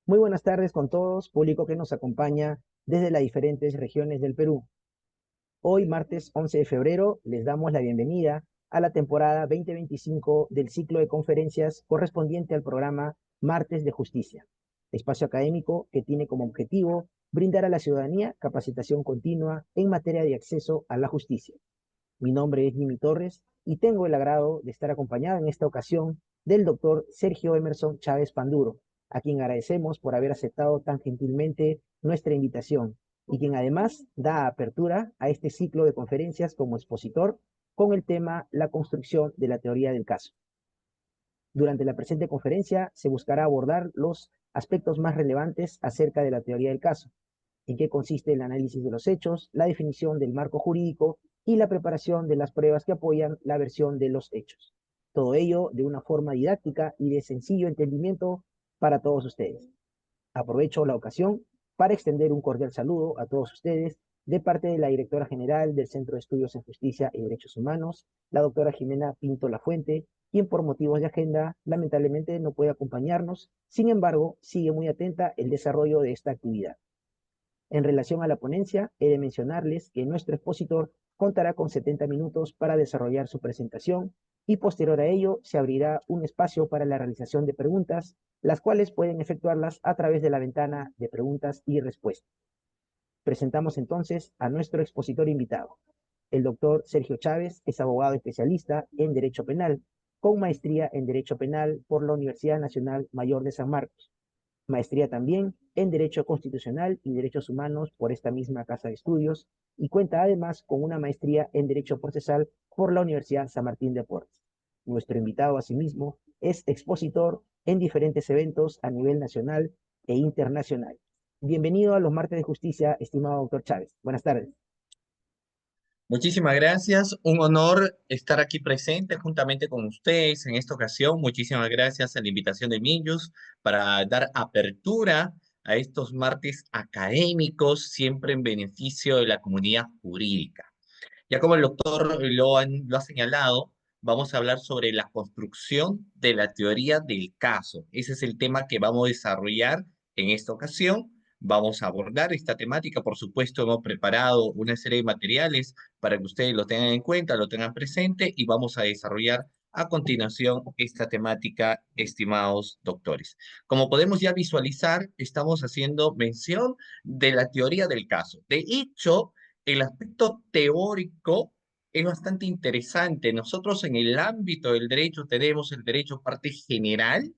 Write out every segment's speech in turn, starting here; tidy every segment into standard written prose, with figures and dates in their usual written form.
Muy buenas tardes con todos, público que nos acompaña desde las diferentes regiones del Perú. Hoy, martes 11 de febrero, les damos la bienvenida a la temporada 2025 del ciclo de conferencias correspondiente al programa Martes de Justicia, espacio académico que tiene como objetivo brindar a la ciudadanía capacitación continua en materia de acceso a la justicia. Mi nombre es Jimmy Torres y tengo el agrado de estar acompañado en esta ocasión del doctor Sergio Emerson Chávez Panduro, a quien agradecemos por haber aceptado tan gentilmente nuestra invitación y quien además da apertura a este ciclo de conferencias como expositor con el tema La construcción de la teoría del caso. Durante la presente conferencia se buscará abordar los aspectos más relevantes acerca de la teoría del caso, en qué consiste el análisis de los hechos, la definición del marco jurídico y la preparación de las pruebas que apoyan la versión de los hechos. Todo ello de una forma didáctica y de sencillo entendimiento para todos ustedes. Aprovecho la ocasión para extender un cordial saludo a todos ustedes de parte de la directora general del Centro de Estudios en Justicia y Derechos Humanos, la doctora Jimena Pinto Lafuente, quien por motivos de agenda lamentablemente no puede acompañarnos, sin embargo, sigue muy atenta el desarrollo de esta actividad. En relación a la ponencia, he de mencionarles que nuestro expositor contará con 70 minutos para desarrollar su presentación y posterior a ello se abrirá un espacio para la realización de preguntas, las cuales pueden efectuarlas a través de la ventana de preguntas y respuestas. Presentamos entonces a nuestro expositor invitado. El doctor Sergio Chávez es abogado especialista en Derecho Penal, con maestría en Derecho Penal por la Universidad Nacional Mayor de San Marcos, maestría también en Derecho Constitucional y Derechos Humanos por esta misma casa de estudios y cuenta además con una maestría en Derecho Procesal por la Universidad San Martín de Porres. Nuestro invitado asimismo es expositor en diferentes eventos a nivel nacional e internacional. Bienvenido a los Martes de Justicia, estimado doctor Chávez. Buenas tardes. Muchísimas gracias, un honor estar aquí presente juntamente con ustedes en esta ocasión. Muchísimas gracias a la invitación de Minjus para dar apertura a estos martes académicos, siempre en beneficio de la comunidad jurídica. Ya como el doctor lo ha señalado, vamos a hablar sobre la construcción de la teoría del caso. Ese es el tema que vamos a desarrollar en esta ocasión. Vamos a abordar esta temática. Por supuesto, hemos preparado una serie de materiales para que ustedes lo tengan en cuenta, lo tengan presente y vamos a desarrollar a continuación esta temática, estimados doctores. Como podemos ya visualizar, estamos haciendo mención de la teoría del caso. De hecho, el aspecto teórico es bastante interesante. Nosotros en el ámbito del derecho tenemos el derecho parte general,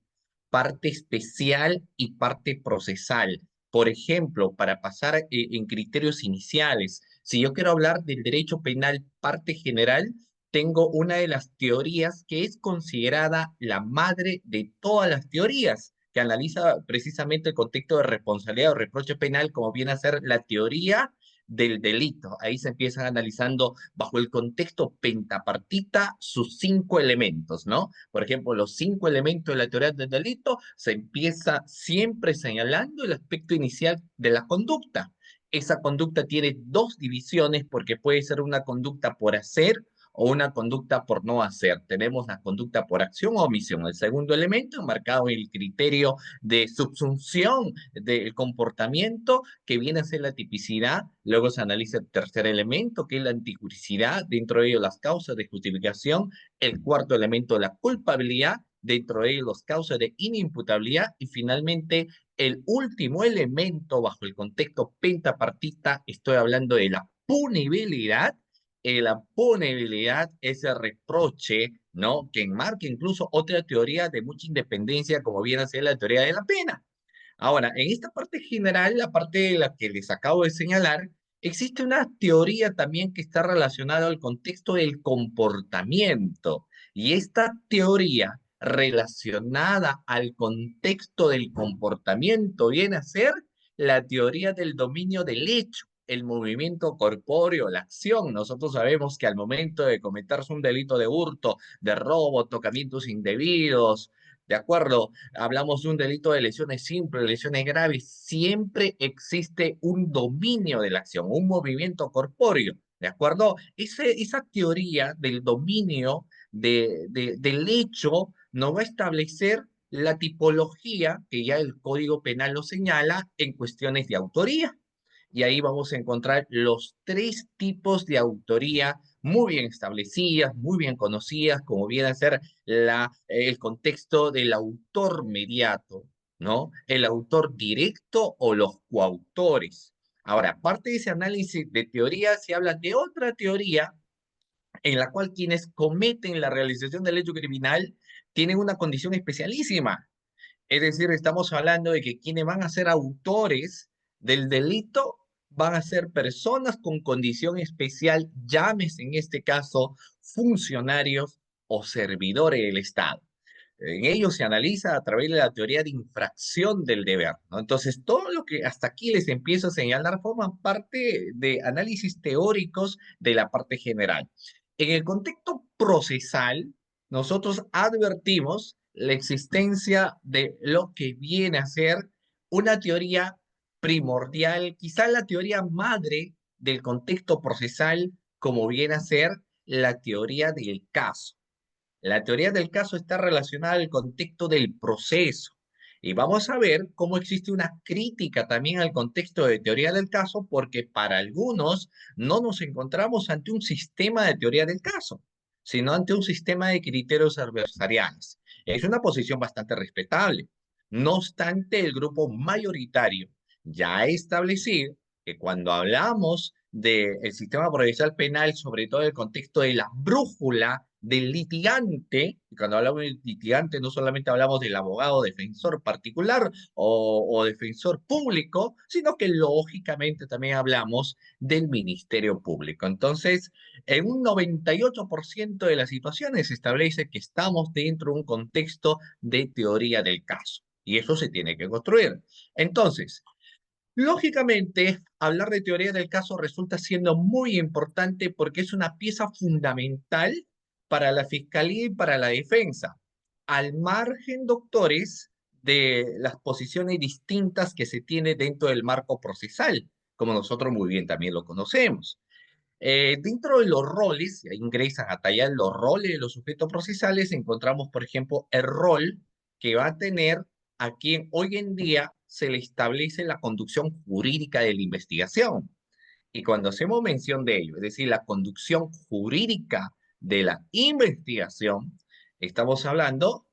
parte especial y parte procesal. Por ejemplo, para pasar en criterios iniciales, si yo quiero hablar del derecho penal parte general, tengo una de las teorías que es considerada la madre de todas las teorías, que analiza precisamente el contexto de responsabilidad o reproche penal, como viene a ser la teoría del delito. Ahí se empiezan analizando bajo el contexto pentapartita sus 5 elementos, ¿no? Por ejemplo, los 5 elementos de la teoría del delito se empieza siempre señalando el aspecto inicial de la conducta. Esa conducta tiene dos divisiones porque puede ser una conducta por hacer o una conducta por no hacer. Tenemos la conducta por acción o omisión. El segundo elemento, enmarcado en el criterio de subsunción del comportamiento, que viene a ser la tipicidad. Luego se analiza el tercer elemento, que es la antijuricidad, dentro de ello las causas de justificación. El cuarto elemento, la culpabilidad, dentro de ello las causas de inimputabilidad. Y finalmente, el último elemento, bajo el contexto pentapartita, estoy hablando de la punibilidad. La punibilidad es el reproche, ¿no? Que enmarca incluso otra teoría de mucha independencia, como viene a ser la teoría de la pena. Ahora, en esta parte general, la parte de la que les acabo de señalar, existe una teoría también que está relacionada al contexto del comportamiento. Y esta teoría relacionada al contexto del comportamiento viene a ser la teoría del dominio del hecho, el movimiento corpóreo, la acción. Nosotros sabemos que al momento de cometerse un delito de hurto, de robo, tocamientos indebidos, ¿de acuerdo? Hablamos de un delito de lesiones simples, lesiones graves, siempre existe un dominio de la acción, un movimiento corpóreo, ¿de acuerdo? Esa teoría del dominio del hecho nos va a establecer la tipología que ya el Código Penal lo señala en cuestiones de autoría. Y ahí vamos a encontrar los tres tipos de autoría muy bien establecidas, muy bien conocidas, como viene a ser el contexto del autor mediato, ¿no? El autor directo o los coautores. Ahora, aparte de ese análisis de teoría, se habla de otra teoría en la cual quienes cometen la realización del hecho criminal tienen una condición especialísima. Es decir, estamos hablando de que quienes van a ser autores del delito van a ser personas con condición especial, llámese en este caso funcionarios o servidores del Estado. En ello se analiza a través de la teoría de infracción del deber, ¿no? Entonces, todo lo que hasta aquí les empiezo a señalar forman parte de análisis teóricos de la parte general. En el contexto procesal, nosotros advertimos la existencia de lo que viene a ser una teoría primordial, quizá la teoría madre del contexto procesal, como viene a ser la teoría del caso. La teoría del caso está relacionada al contexto del proceso. Y vamos a ver cómo existe una crítica también al contexto de teoría del caso, porque para algunos no nos encontramos ante un sistema de teoría del caso, sino ante un sistema de criterios adversariales. Es una posición bastante respetable. No obstante, el grupo mayoritario ya ha establecido que cuando hablamos del sistema procesal penal, sobre todo el contexto de la brújula del litigante, y cuando hablamos del litigante no solamente hablamos del abogado defensor particular o defensor público, sino que lógicamente también hablamos del Ministerio Público. Entonces, en un 98% de las situaciones se establece que estamos dentro de un contexto de teoría del caso, y eso se tiene que construir. Entonces, lógicamente, hablar de teoría del caso resulta siendo muy importante porque es una pieza fundamental para la fiscalía y para la defensa, al margen, doctores, de las posiciones distintas que se tiene dentro del marco procesal, como nosotros muy bien también lo conocemos. Dentro de los roles, y ahí ingresan a tallar los roles de los sujetos procesales, encontramos, por ejemplo, el rol que va a tener a quien hoy en día se le establece la conducción jurídica de la investigación. Y cuando hacemos mención de ello, es decir, la conducción jurídica de la investigación, estamos hablando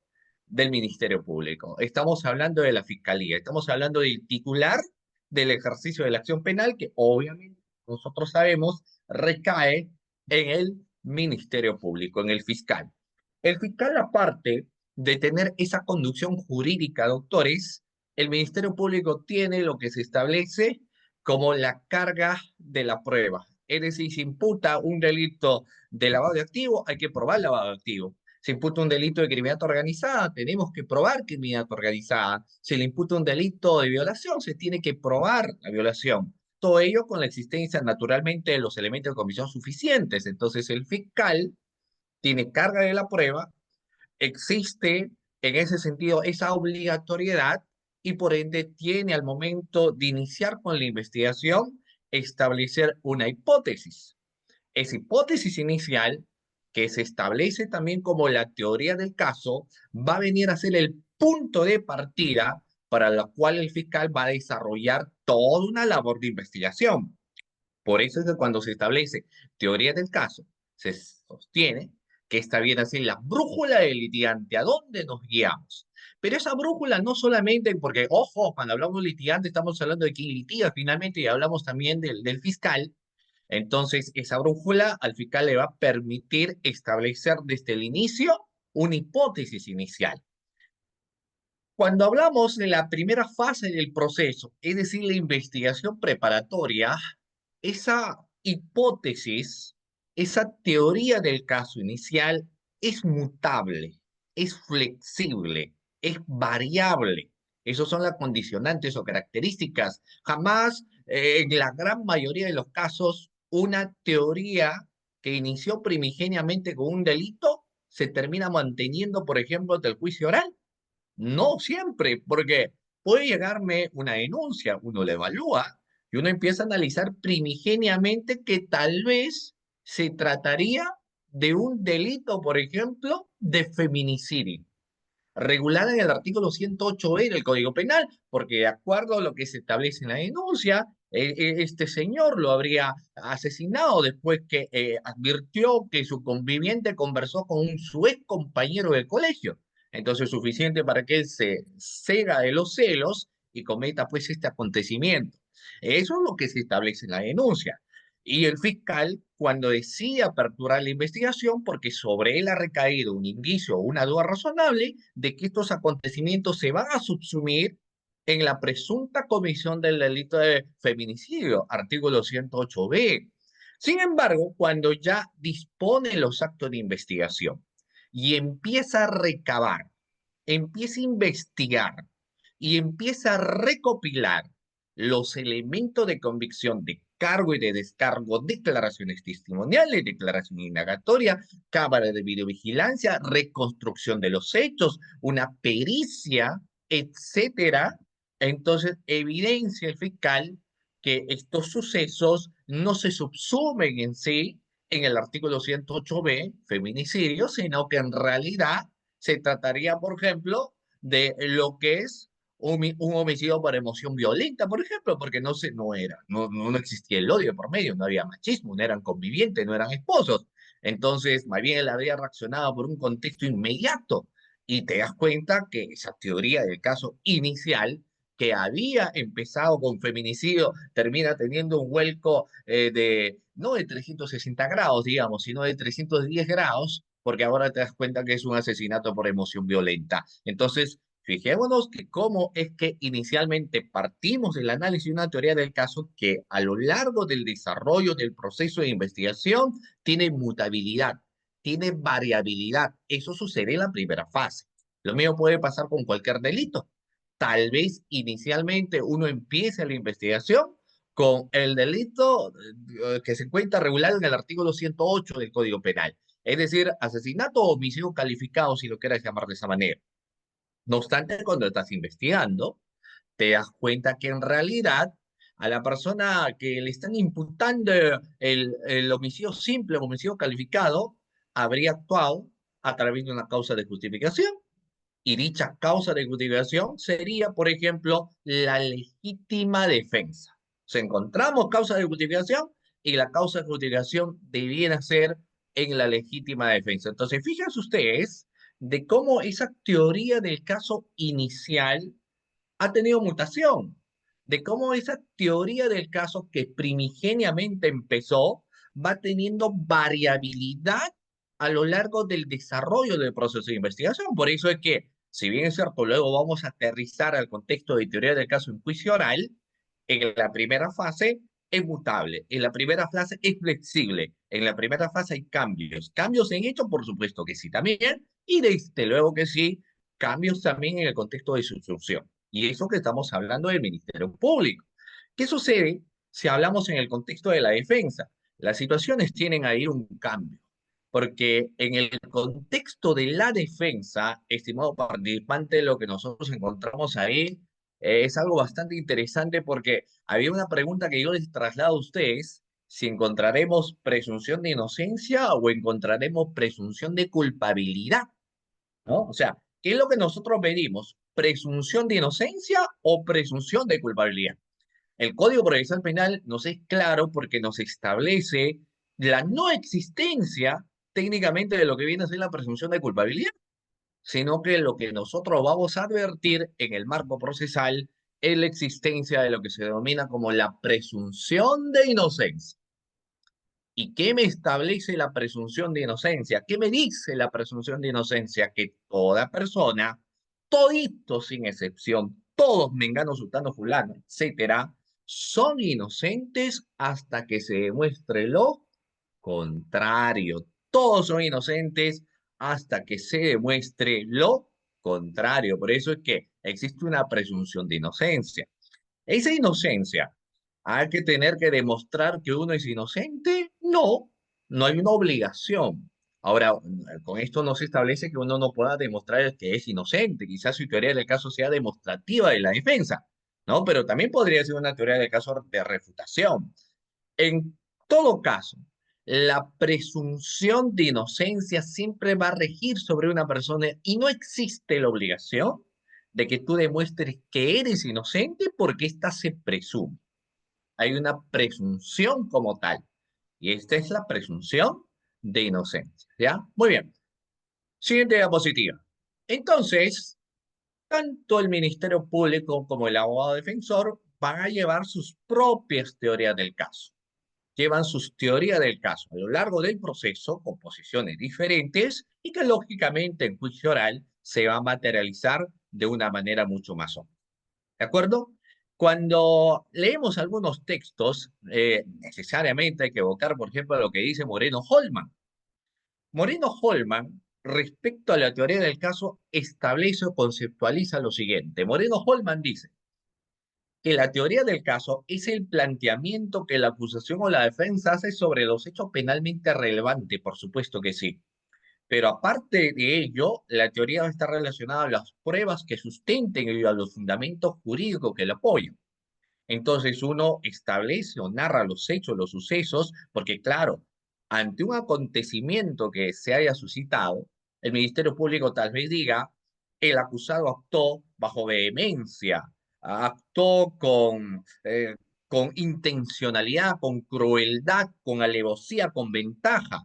del Ministerio Público, estamos hablando de la Fiscalía, estamos hablando del titular del ejercicio de la acción penal, que obviamente nosotros sabemos recae en el Ministerio Público, en el fiscal. El fiscal, aparte de tener esa conducción jurídica, doctores, el Ministerio Público tiene lo que se establece como la carga de la prueba. Es decir, si imputa un delito de lavado de activos, hay que probar lavado de activos. Se imputa un delito de criminalidad organizada, tenemos que probar criminalidad organizada. Se le imputa un delito de violación, se tiene que probar la violación. Todo ello con la existencia naturalmente de los elementos de comisión suficientes. Entonces el fiscal tiene carga de la prueba, existe en ese sentido esa obligatoriedad y por ende tiene al momento de iniciar con la investigación establecer una hipótesis. Esa hipótesis inicial, que se establece también como la teoría del caso, va a venir a ser el punto de partida para la cual el fiscal va a desarrollar toda una labor de investigación. Por eso es que cuando se establece teoría del caso, se sostiene que esta viene a ser la brújula del litigante, a dónde nos guiamos. Pero esa brújula no solamente, porque, ojo, cuando hablamos de litigante estamos hablando de quién litiga finalmente y hablamos también del fiscal. Entonces, esa brújula al fiscal le va a permitir establecer desde el inicio una hipótesis inicial. Cuando hablamos de la primera fase del proceso, es decir, la investigación preparatoria, esa hipótesis, esa teoría del caso inicial es mutable, es flexible, es variable. Esas son las condicionantes o características. Jamás, en la gran mayoría de los casos, una teoría que inició primigeniamente con un delito se termina manteniendo, por ejemplo, del juicio oral. No siempre, porque puede llegarme una denuncia, uno la evalúa y uno empieza a analizar primigeniamente que tal vez se trataría de un delito, por ejemplo, de feminicidio. regulada en el artículo 108B del Código Penal, porque de acuerdo a lo que se establece en la denuncia, este señor lo habría asesinado después que advirtió que su conviviente conversó con su ex compañero del colegio. Entonces, suficiente para que él se cega de los celos y cometa pues este acontecimiento. Eso es lo que se establece en la denuncia. Y el fiscal, cuando decide aperturar la investigación, porque sobre él ha recaído un indicio o una duda razonable de que estos acontecimientos se van a subsumir en la presunta comisión del delito de feminicidio, artículo 108B. Sin embargo, cuando ya dispone los actos de investigación y empieza a recabar, empieza a investigar y empieza a recopilar los elementos de convicción de cargo y de descargo, declaraciones testimoniales, declaración indagatoria, cámara de videovigilancia, reconstrucción de los hechos, una pericia, etcétera. Entonces, evidencia el fiscal que estos sucesos no se subsumen en sí en el artículo 108B, feminicidio, sino que en realidad se trataría, por ejemplo, de lo que es un homicidio por emoción violenta, por ejemplo, porque no existía el odio por medio, no había machismo, no eran convivientes, no eran esposos. Entonces, más bien él habría reaccionado por un contexto inmediato y te das cuenta que esa teoría del caso inicial que había empezado con feminicidio termina teniendo un vuelco no de 360 grados, digamos, sino de 310 grados, porque ahora te das cuenta que es un asesinato por emoción violenta. Entonces, fijémonos que cómo es que inicialmente partimos del análisis de una teoría del caso que a lo largo del desarrollo del proceso de investigación tiene mutabilidad, tiene variabilidad. Eso sucede en la primera fase. Lo mismo puede pasar con cualquier delito. Tal vez inicialmente uno empiece la investigación con el delito que se encuentra regulado en el artículo 108 del Código Penal, es decir, asesinato o homicidio calificado, si lo quieras llamar de esa manera. No obstante, cuando estás investigando, te das cuenta que en realidad a la persona que le están imputando el homicidio simple o homicidio calificado habría actuado a través de una causa de justificación. Y dicha causa de justificación sería, por ejemplo, la legítima defensa. O sea, encontramos causa de justificación y la causa de justificación debiera ser en la legítima defensa. Entonces, fíjense ustedes de cómo esa teoría del caso inicial ha tenido mutación, de cómo esa teoría del caso que primigeniamente empezó va teniendo variabilidad a lo largo del desarrollo del proceso de investigación. Por eso es que, si bien es cierto, luego vamos a aterrizar al contexto de teoría del caso en juicio oral, en la primera fase es mutable, en la primera fase es flexible, en la primera fase hay cambios. Cambios en hecho, por supuesto que sí también, y desde luego que sí, cambios también en el contexto de su instrucción. Y eso que estamos hablando del Ministerio Público. ¿Qué sucede si hablamos en el contexto de la defensa? Las situaciones tienen a ir un cambio, porque en el contexto de la defensa, estimado participante, lo que nosotros encontramos ahí es algo bastante interesante porque había una pregunta que yo les traslado a ustedes, si encontraremos presunción de inocencia o encontraremos presunción de culpabilidad, ¿no? O sea, ¿qué es lo que nosotros medimos? ¿Presunción de inocencia o presunción de culpabilidad? El Código Procesal Penal nos es claro porque nos establece la no existencia técnicamente de lo que viene a ser la presunción de culpabilidad, sino que lo que nosotros vamos a advertir en el marco procesal es la existencia de lo que se denomina como la presunción de inocencia. ¿Y qué me establece la presunción de inocencia? ¿Qué me dice la presunción de inocencia? Que toda persona, toditos sin excepción, todos mengano, sultano, fulano, etcétera, son inocentes hasta que se demuestre lo contrario. Todos son inocentes hasta que se demuestre lo contrario. Por eso es que existe una presunción de inocencia. Esa inocencia, ¿hay que tener que demostrar que uno es inocente? No, no hay una obligación. Ahora, con esto no se establece que uno no pueda demostrar que es inocente. Quizás su teoría del caso sea demostrativa de la defensa, ¿no? Pero también podría ser una teoría del caso de refutación. En todo caso, la presunción de inocencia siempre va a regir sobre una persona y no existe la obligación de que tú demuestres que eres inocente porque ésta se presume. Hay una presunción como tal. Y esta es la presunción de inocencia. ¿Ya? Muy bien. Siguiente diapositiva. Entonces, tanto el Ministerio Público como el abogado defensor van a llevar sus propias teorías del caso. Llevan sus teorías del caso a lo largo del proceso con posiciones diferentes y que lógicamente en juicio oral se va a materializar de una manera mucho más obvia. ¿De acuerdo? Cuando leemos algunos textos, necesariamente hay que evocar, por ejemplo, lo que dice Moreno Holman. Moreno Holman, respecto a la teoría del caso, establece o conceptualiza lo siguiente. Moreno Holman dice que la teoría del caso es el planteamiento que la acusación o la defensa hace sobre los hechos penalmente relevantes, por supuesto que sí. Pero aparte de ello, la teoría está relacionada a las pruebas que sustenten y a los fundamentos jurídicos que la apoyan. Entonces uno establece o narra los hechos, los sucesos, porque claro, ante un acontecimiento que se haya suscitado, el Ministerio Público tal vez diga, el acusado actuó bajo vehemencia, actuó con intencionalidad, con crueldad, con alevosía, con ventaja,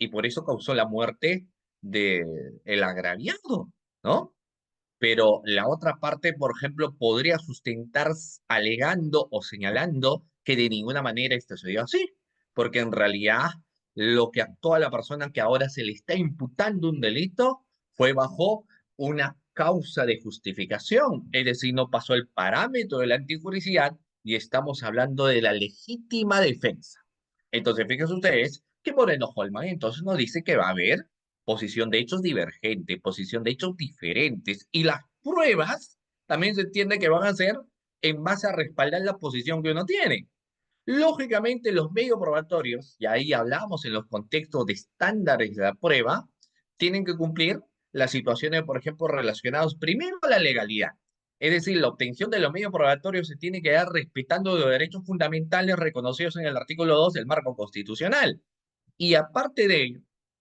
y por eso causó la muerte del agraviado, ¿no? Pero la otra parte, por ejemplo, podría sustentar alegando o señalando que de ninguna manera esto se dio así, porque en realidad lo que actuó a la persona que ahora se le está imputando un delito fue bajo una causa de justificación, es decir, no pasó el parámetro de la antijuricidad y estamos hablando de la legítima defensa. Entonces, fíjense ustedes que Moreno Holman entonces nos dice que va a haber posición de hechos divergente, posición de hechos diferentes, y las pruebas también se entiende que van a ser en base a respaldar la posición que uno tiene. Lógicamente, los medios probatorios, y ahí hablamos en los contextos de estándares de la prueba, tienen que cumplir las situaciones, por ejemplo, relacionadas primero a la legalidad. Es decir, la obtención de los medios probatorios se tiene que dar respetando los derechos fundamentales reconocidos en el artículo 2 del marco constitucional. Y aparte de ello,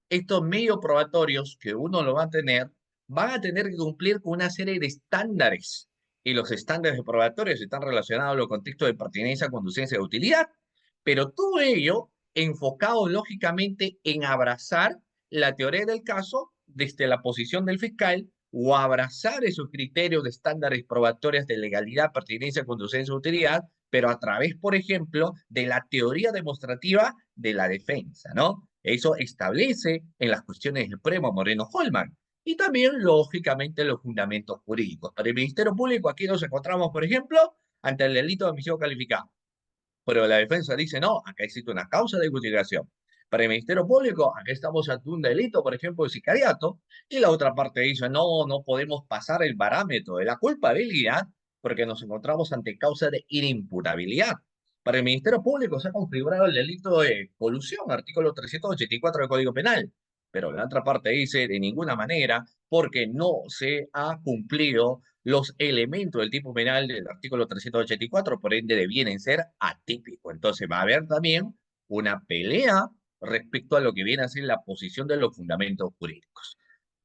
estos medios probatorios que uno lo va a tener, van a tener que cumplir con una serie de estándares. Y los estándares probatorios están relacionados a los contextos de pertinencia, conducencia y utilidad. Pero todo ello enfocado lógicamente en abrazar la teoría del caso desde la posición del fiscal o abrazar esos criterios de estándares probatorios de legalidad, pertinencia, conducencia y utilidad, pero a través, por ejemplo, de la teoría demostrativa de la defensa, ¿no? Eso establece en las cuestiones del Premo Moreno Holman. Y también, lógicamente, los fundamentos jurídicos. Para el Ministerio Público, aquí nos encontramos, por ejemplo, ante el delito de homicidio calificado. Pero la defensa dice, no, acá existe una causa de justificación. Para el Ministerio Público, acá estamos ante un delito, por ejemplo, de sicariato, y la otra parte dice, no, no podemos pasar el parámetro de la culpabilidad porque nos encontramos ante causa de inimputabilidad. Para el Ministerio Público se ha configurado el delito de colusión, artículo 384 del Código Penal, pero la otra parte dice, de ninguna manera, porque no se ha cumplido los elementos del tipo penal del artículo 384, por ende debieren ser atípicos. Entonces va a haber también una pelea respecto a lo que viene a ser la posición de los fundamentos jurídicos.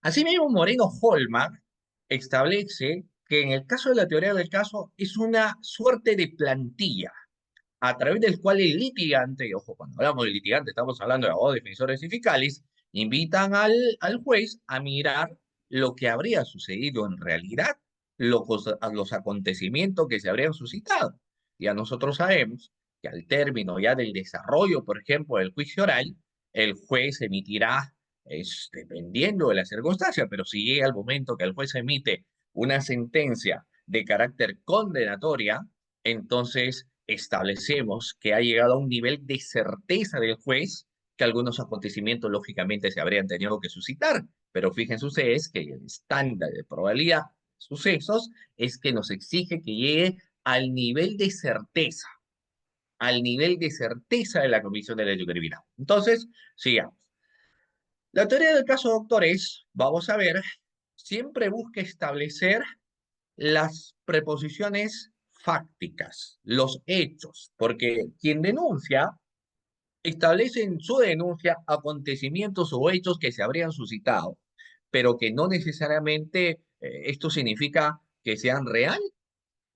Asimismo, Moreno Holman establece que en el caso de la teoría del caso es una suerte de plantilla a través del cual el litigante, y ojo, cuando hablamos de litigante estamos hablando de abogados, defensores y fiscales, invitan al juez a mirar lo que habría sucedido en realidad, los acontecimientos que se habrían suscitado. Ya nosotros sabemos que al término ya del desarrollo, por ejemplo, del juicio oral, el juez emitirá, dependiendo de la circunstancia, pero si llega el momento que el juez emite una sentencia de carácter condenatoria, entonces establecemos que ha llegado a un nivel de certeza del juez que algunos acontecimientos lógicamente se habrían tenido que suscitar. Pero fíjense ustedes que el estándar de probabilidad de sucesos es que nos exige que llegue al nivel de certeza, al nivel de certeza de la comisión del hecho criminal. Entonces, sigamos. La teoría del caso, doctores, vamos a ver, siempre busca establecer las preposiciones fácticas, los hechos, porque quien denuncia establece en su denuncia acontecimientos o hechos que se habrían suscitado, pero que no necesariamente esto significa que sean reales.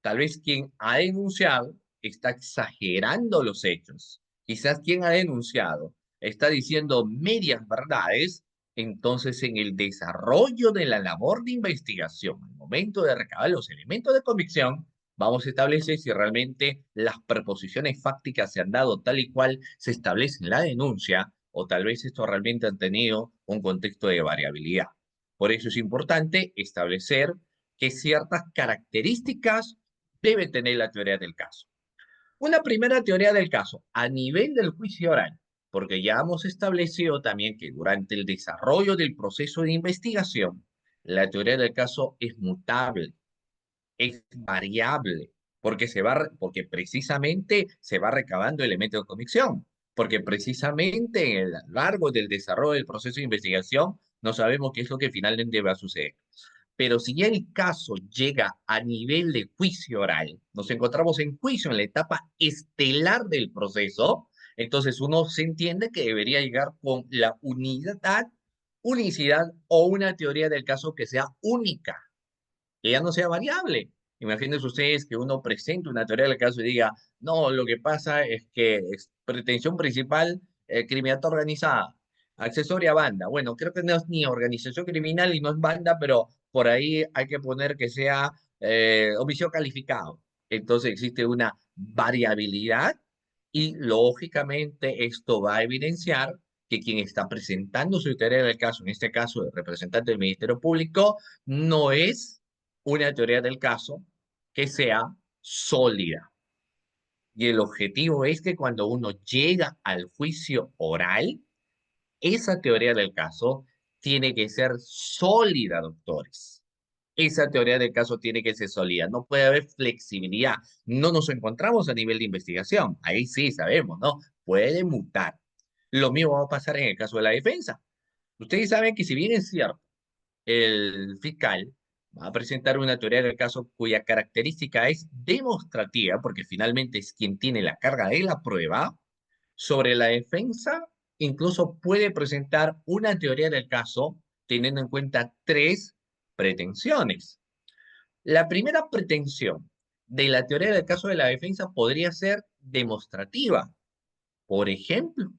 Tal vez quien ha denunciado está exagerando los hechos. Quizás quien ha denunciado está diciendo medias verdades. Entonces, en el desarrollo de la labor de investigación, al momento de recabar los elementos de convicción, vamos a establecer si realmente las preposiciones fácticas se han dado tal y cual se establece en la denuncia, o tal vez esto realmente han tenido un contexto de variabilidad. Por eso es importante establecer que ciertas características debe tener la teoría del caso. Una primera teoría del caso, a nivel del juicio oral, porque ya hemos establecido también que durante el desarrollo del proceso de investigación, la teoría del caso es mutable, es variable, porque precisamente se va recabando elementos de convicción, porque precisamente a lo largo del desarrollo del proceso de investigación no sabemos qué es lo que finalmente va a suceder. Pero si ya el caso llega a nivel de juicio oral, nos encontramos en juicio en la etapa estelar del proceso, entonces uno se entiende que debería llegar con la unidad, unicidad o una teoría del caso que sea única, que ya no sea variable. Imagínense ustedes que uno presente una teoría del caso y diga, no, lo que pasa es que es pretensión principal, criminalidad organizada, accesoria a banda. Bueno, creo que no es ni organización criminal y no es banda, pero por ahí hay que poner que sea homicidio calificado. Entonces existe una variabilidad y lógicamente esto va a evidenciar que quien está presentando su teoría del caso, en este caso el representante del Ministerio Público, no es una teoría del caso que sea sólida. Y el objetivo es que cuando uno llega al juicio oral, esa teoría del caso tiene que ser sólida, doctores. Esa teoría del caso tiene que ser sólida. No puede haber flexibilidad. No nos encontramos a nivel de investigación. Ahí sí sabemos, ¿no? Puede mutar. Lo mismo va a pasar en el caso de la defensa. Ustedes saben que si bien es cierto, el fiscal va a presentar una teoría del caso cuya característica es demostrativa, porque finalmente es quien tiene la carga de la prueba. Sobre la defensa, incluso puede presentar una teoría del caso teniendo en cuenta tres pretensiones. La primera pretensión de la teoría del caso de la defensa podría ser demostrativa. Por ejemplo,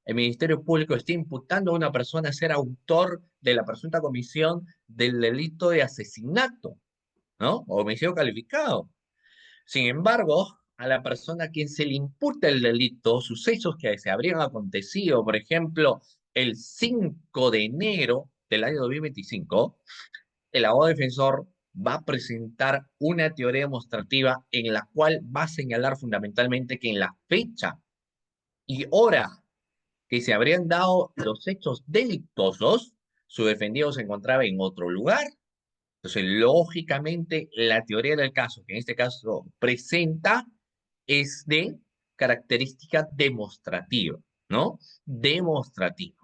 el Ministerio Público está imputando a una persona a ser autor de la presunta comisión del delito de asesinato, ¿no? O homicidio calificado. Sin embargo, a la persona a quien se le imputa el delito, sucesos que se habrían acontecido, por ejemplo, el 5 de enero del año 2025, el abogado defensor va a presentar una teoría demostrativa en la cual va a señalar fundamentalmente que en la fecha y hora que se habrían dado los hechos delictosos, su defendido se encontraba en otro lugar. Entonces, lógicamente, la teoría del caso, que en este caso presenta, es de característica demostrativa, ¿no? Demostrativa.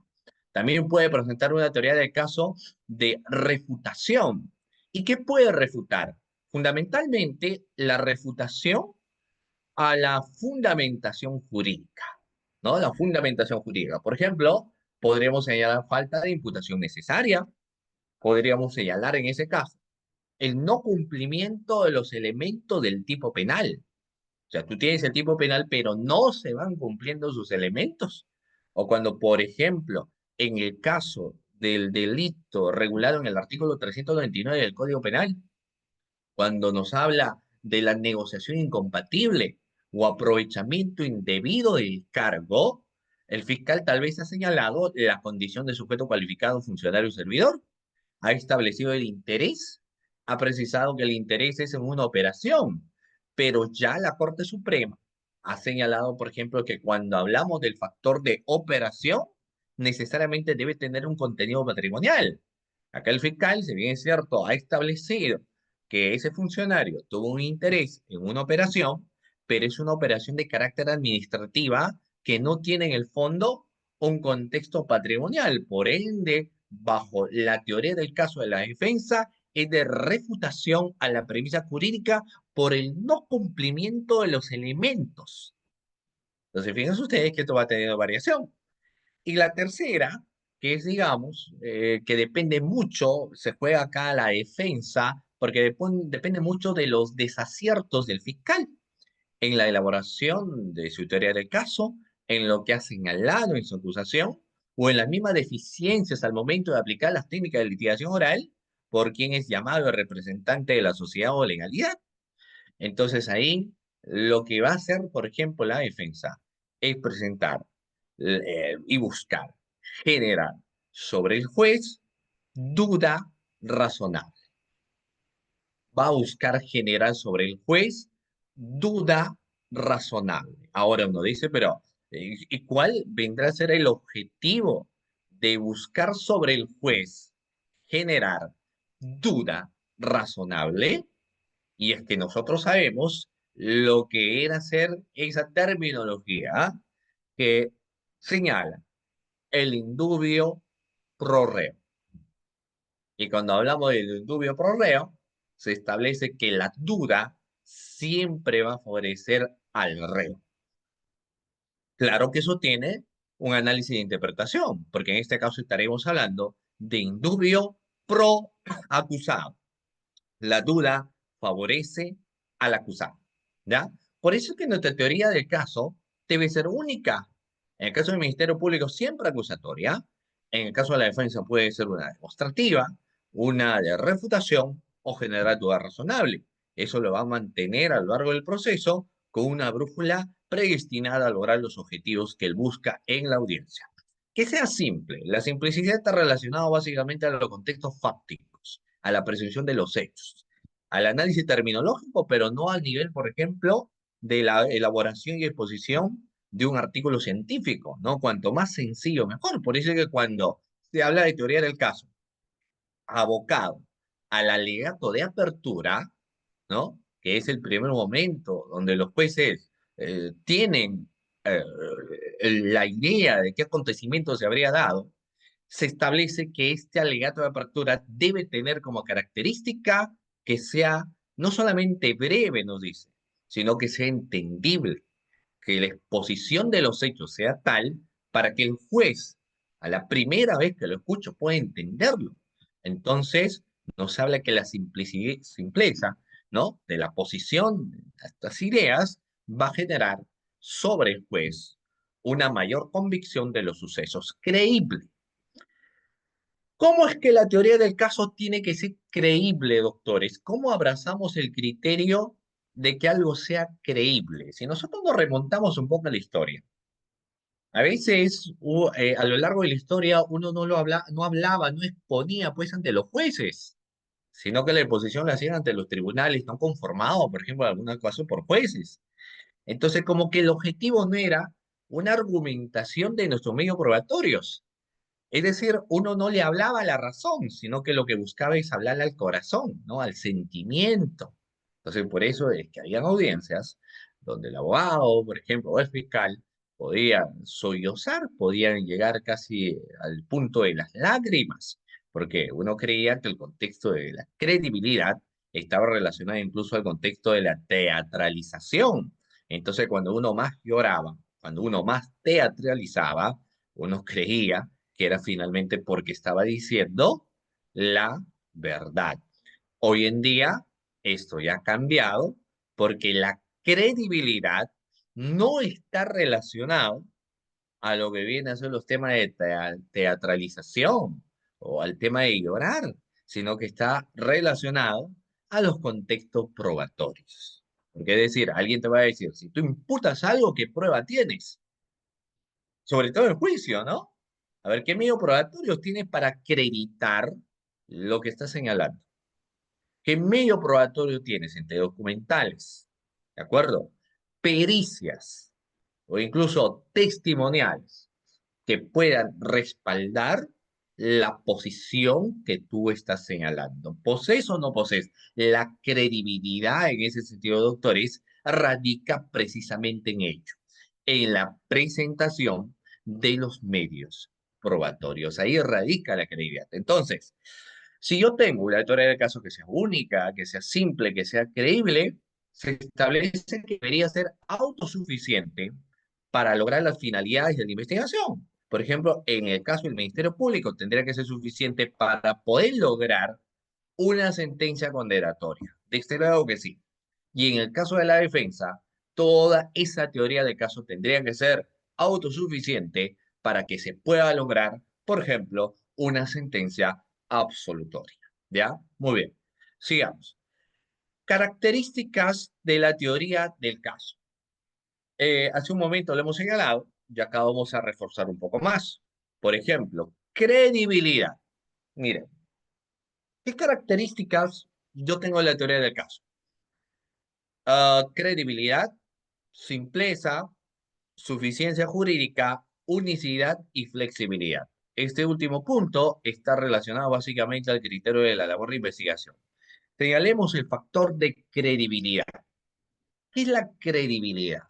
También puede presentar una teoría del caso de refutación. ¿Y qué puede refutar? Fundamentalmente, la refutación a la fundamentación jurídica, ¿no? La fundamentación jurídica. Por ejemplo, podríamos señalar falta de imputación necesaria, podríamos señalar en ese caso el no cumplimiento de los elementos del tipo penal. O sea, tú tienes el tipo penal, pero no se van cumpliendo sus elementos. O cuando, por ejemplo, en el caso del delito regulado en el artículo 399 del Código Penal, cuando nos habla de la negociación incompatible o aprovechamiento indebido del cargo, el fiscal tal vez ha señalado la condición de sujeto cualificado, funcionario o servidor, ha establecido el interés, ha precisado que el interés es en una operación, pero ya la Corte Suprema ha señalado, por ejemplo, que cuando hablamos del factor de operación, necesariamente debe tener un contenido patrimonial. Acá el fiscal, si bien es cierto, ha establecido que ese funcionario tuvo un interés en una operación, pero es una operación de carácter administrativa que no tiene en el fondo un contexto patrimonial. Por ende, bajo la teoría del caso de la defensa, es de refutación a la premisa jurídica por el no cumplimiento de los elementos. Entonces, fíjense ustedes que esto va teniendo variación. Y la tercera, que es, digamos, que depende mucho, se juega acá la defensa, porque depende mucho de los desaciertos del fiscal en la elaboración de su teoría del caso, en lo que ha señalado en su acusación, o en las mismas deficiencias al momento de aplicar las técnicas de litigación oral por quien es llamado el representante de la sociedad o legalidad. Entonces ahí lo que va a hacer, por ejemplo, la defensa es presentar y buscar generar sobre el juez duda razonable. Va a buscar generar sobre el juez duda razonable. Ahora uno dice, pero ¿y cuál vendrá a ser el objetivo de buscar sobre el juez generar duda razonable? Y es que nosotros sabemos lo que era hacer esa terminología que señala el indubio pro reo. Y cuando hablamos del indubio pro reo, se establece que la duda siempre va a favorecer al reo. Claro que eso tiene un análisis de interpretación, porque en este caso estaremos hablando de indubio pro acusado. La duda favorece al acusado, ¿ya? Por eso es que nuestra teoría del caso debe ser única. En el caso del Ministerio Público, siempre acusatoria. En el caso de la defensa puede ser una demostrativa, una de refutación o generar duda razonable. Eso lo va a mantener a lo largo del proceso con una brújula predestinada a lograr los objetivos que él busca en la audiencia. Que sea simple. La simplicidad está relacionada básicamente a los contextos fácticos, a la presunción de los hechos, al análisis terminológico, pero no al nivel, por ejemplo, de la elaboración y exposición de un artículo científico, ¿no? Cuanto más sencillo, mejor. Por eso es que cuando se habla de teoría del caso, abocado al alegato de apertura, ¿no? Que es el primer momento donde los jueces tienen eh, la idea de qué acontecimiento se habría dado, se establece que este alegato de apertura debe tener como característica que sea no solamente breve, nos dice, sino que sea entendible, que la exposición de los hechos sea tal para que el juez, a la primera vez que lo escucho, pueda entenderlo. Entonces, nos habla que la simpleza, ¿no? De la posición de estas ideas va a generar sobre el juez una mayor convicción de los sucesos creíble. ¿Cómo es que la teoría del caso tiene que ser creíble, doctores? ¿Cómo abrazamos el criterio de que algo sea creíble? Si nosotros nos remontamos un poco a la historia, a veces a lo largo de la historia uno no hablaba, no exponía pues ante los jueces, sino que la exposición la hacían ante los tribunales no conformados, por ejemplo, en algunos casos por jueces. Entonces, como que el objetivo no era una argumentación de nuestros medios probatorios, es decir, uno no le hablaba a la razón, sino que lo que buscaba es hablarle al corazón, ¿no? Al sentimiento. Entonces, por eso es que habían audiencias donde el abogado, por ejemplo, o el fiscal, podían sollozar, podían llegar casi al punto de las lágrimas, porque uno creía que el contexto de la credibilidad estaba relacionado incluso al contexto de la teatralización. Entonces, cuando uno más lloraba, cuando uno más teatralizaba, uno creía que era finalmente porque estaba diciendo la verdad. Hoy en día esto ya ha cambiado porque la credibilidad no está relacionado a lo que vienen a ser los temas de teatralización o al tema de llorar, sino que está relacionado a los contextos probatorios. Porque es decir, alguien te va a decir, si tú imputas algo, ¿qué prueba tienes? Sobre todo en juicio, ¿no? A ver, ¿qué medio probatorio tienes para acreditar lo que estás señalando? ¿Qué medio probatorio tienes entre documentales? ¿De acuerdo? Pericias o incluso testimoniales que puedan respaldar la posición que tú estás señalando. ¿Posees o no posees? La credibilidad en ese sentido, doctores, radica precisamente en ello, en la presentación de los medios probatorios. Ahí radica la credibilidad. Entonces, si yo tengo una teoría de caso que sea única, que sea simple, que sea creíble, se establece que debería ser autosuficiente para lograr las finalidades de la investigación. Por ejemplo, en el caso del Ministerio Público, tendría que ser suficiente para poder lograr una sentencia condenatoria. De este lado que sí. Y en el caso de la defensa, toda esa teoría de caso tendría que ser autosuficiente para que se pueda lograr, por ejemplo, una sentencia absolutoria. ¿Ya? Muy bien. Sigamos. Características de la teoría del caso. Hace un momento lo hemos señalado y acá vamos a reforzar un poco más. Por ejemplo, credibilidad. Miren, ¿qué características yo tengo de la teoría del caso? Credibilidad, simpleza, suficiencia jurídica, unicidad y flexibilidad. Este último punto está relacionado básicamente al criterio de la labor de investigación. Señalemos el factor de credibilidad. ¿Qué es la credibilidad?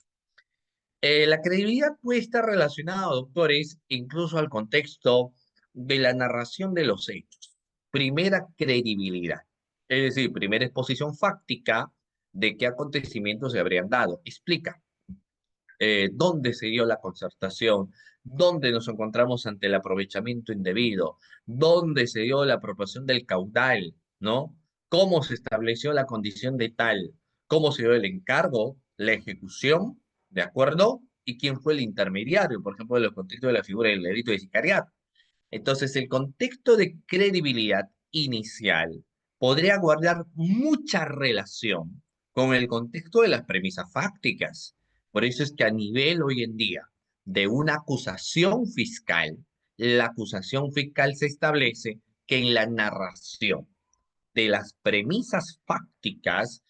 La credibilidad puede estar relacionada, doctores, incluso al contexto de la narración de los hechos. Primera credibilidad, es decir, primera exposición fáctica de qué acontecimientos se habrían dado. Explica dónde se dio la concertación, dónde nos encontramos ante el aprovechamiento indebido, dónde se dio la apropiación del caudal, ¿no? Cómo se estableció la condición de tal, cómo se dio el encargo, la ejecución, ¿de acuerdo? Y quién fue el intermediario, por ejemplo, en el contexto de la figura del delito de sicariato. Entonces, el contexto de credibilidad inicial podría guardar mucha relación con el contexto de las premisas fácticas. Por eso es que a nivel hoy en día de una acusación fiscal, la acusación fiscal se establece que en la narración de las premisas fácticas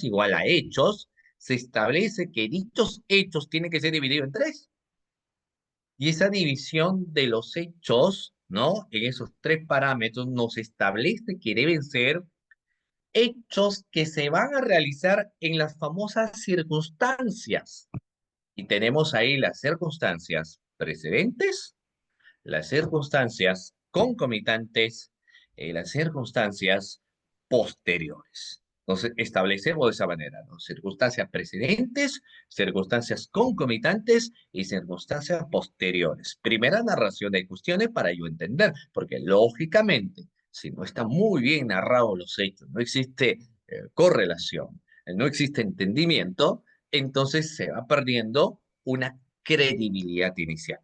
igual a hechos, se establece que dichos hechos tienen que ser divididos en tres. Y esa división de los hechos, ¿no? En esos tres parámetros nos establece que deben ser hechos que se van a realizar en las famosas circunstancias. Y tenemos ahí las circunstancias precedentes, las circunstancias concomitantes y las circunstancias posteriores. Entonces, establecemos de esa manera, ¿no? Circunstancias precedentes, circunstancias concomitantes y circunstancias posteriores. Primera narración de cuestiones para yo entender, porque lógicamente, si no están muy bien narrados los hechos, no existe correlación, no existe entendimiento, entonces se va perdiendo una credibilidad inicial.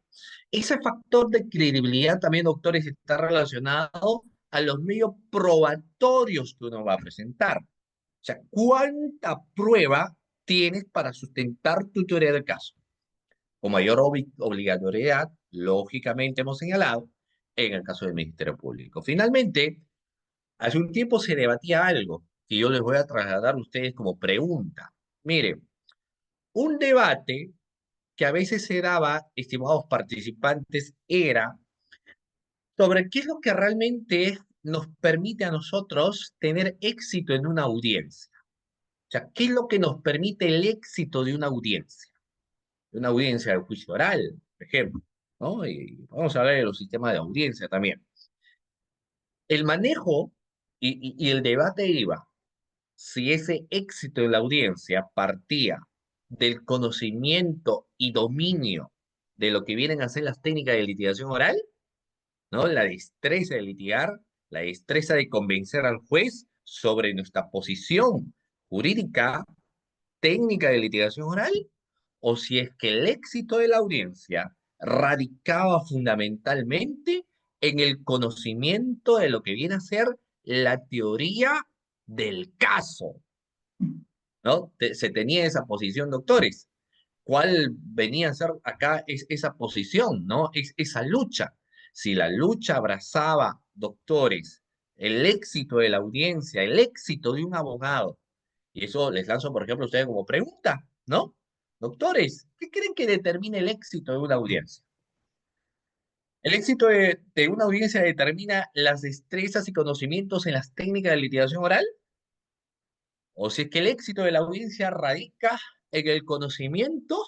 Ese factor de credibilidad también, doctores, está relacionado a los medios probatorios que uno va a presentar. O sea, ¿cuánta prueba tienes para sustentar tu teoría del caso? Con mayor obligatoriedad, lógicamente hemos señalado, en el caso del Ministerio Público. Finalmente, hace un tiempo se debatía algo que yo les voy a trasladar a ustedes como pregunta. Miren, un debate que a veces se daba, estimados participantes, era sobre qué es lo que realmente nos permite a nosotros tener éxito en una audiencia. O sea, ¿qué es lo que nos permite el éxito de una audiencia? De una audiencia de juicio oral, por ejemplo, ¿no? Y vamos a hablar de los sistemas de audiencia también. El manejo y el debate iba si ese éxito de la audiencia partía del conocimiento y dominio de lo que vienen a ser las técnicas de litigación oral, ¿no? La destreza de litigar, la destreza de convencer al juez sobre nuestra posición jurídica, técnica de litigación oral, o si es que el éxito de la audiencia radicaba fundamentalmente en el conocimiento de lo que viene a ser la teoría del caso, ¿no? Se tenía esa posición, doctores. ¿Cuál venía a ser acá esa posición, ¿no? Esa lucha. Si la lucha abrazaba, doctores, el éxito de la audiencia, el éxito de un abogado, y eso les lanzo, por ejemplo, a ustedes como pregunta, ¿no? Doctores, ¿qué creen que determina el éxito de una audiencia? ¿El éxito de una audiencia determina las destrezas y conocimientos en las técnicas de litigación oral? ¿O si es que el éxito de la audiencia radica en el conocimiento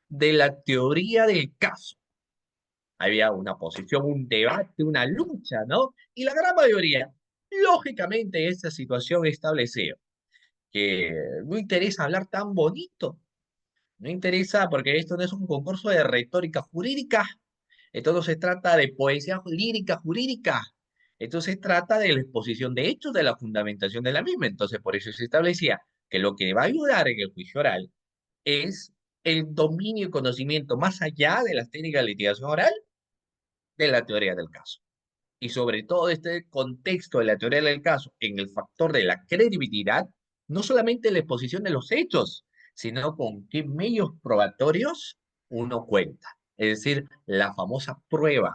de la teoría del caso? Había una posición, un debate, una lucha, ¿no? Y la gran mayoría, lógicamente, esa situación estableció que no interesa hablar tan bonito No interesa porque esto no es un concurso de retórica jurídica. Esto no se trata de poesía lírica jurídica. Esto se trata de la exposición de hechos, de la fundamentación de la misma. Entonces, por eso se establecía que lo que va a ayudar en el juicio oral es el dominio y conocimiento más allá de las técnicas de litigación oral de la teoría del caso. Y sobre todo este contexto de la teoría del caso en el factor de la credibilidad, no solamente la exposición de los hechos, sino con qué medios probatorios uno cuenta. Es decir, la famosa prueba.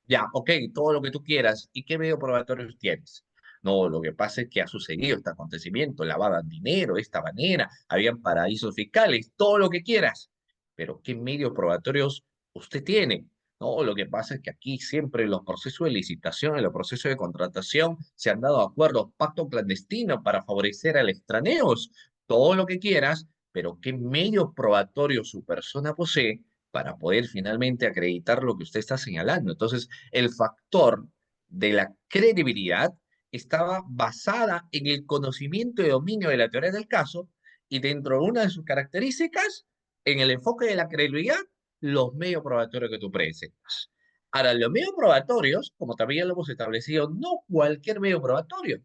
Ya, ok, todo lo que tú quieras. ¿Y qué medio probatorio tienes? No, lo que pasa es que ha sucedido este acontecimiento, lavaban dinero de esta manera, habían paraísos fiscales, todo lo que quieras. Pero ¿qué medios probatorios usted tiene? No, lo que pasa es que aquí siempre en los procesos de licitación, en los procesos de contratación, se han dado acuerdos, pacto clandestino para favorecer a los extraneos, todo lo que quieras, pero ¿qué medios probatorios su persona posee para poder finalmente acreditar lo que usted está señalando? Entonces, el factor de la credibilidad estaba basada en el conocimiento y dominio de la teoría del caso y dentro de una de sus características, en el enfoque de la credibilidad, los medios probatorios que tú presentas. Ahora, los medios probatorios, como también lo hemos establecido, no cualquier medio probatorio.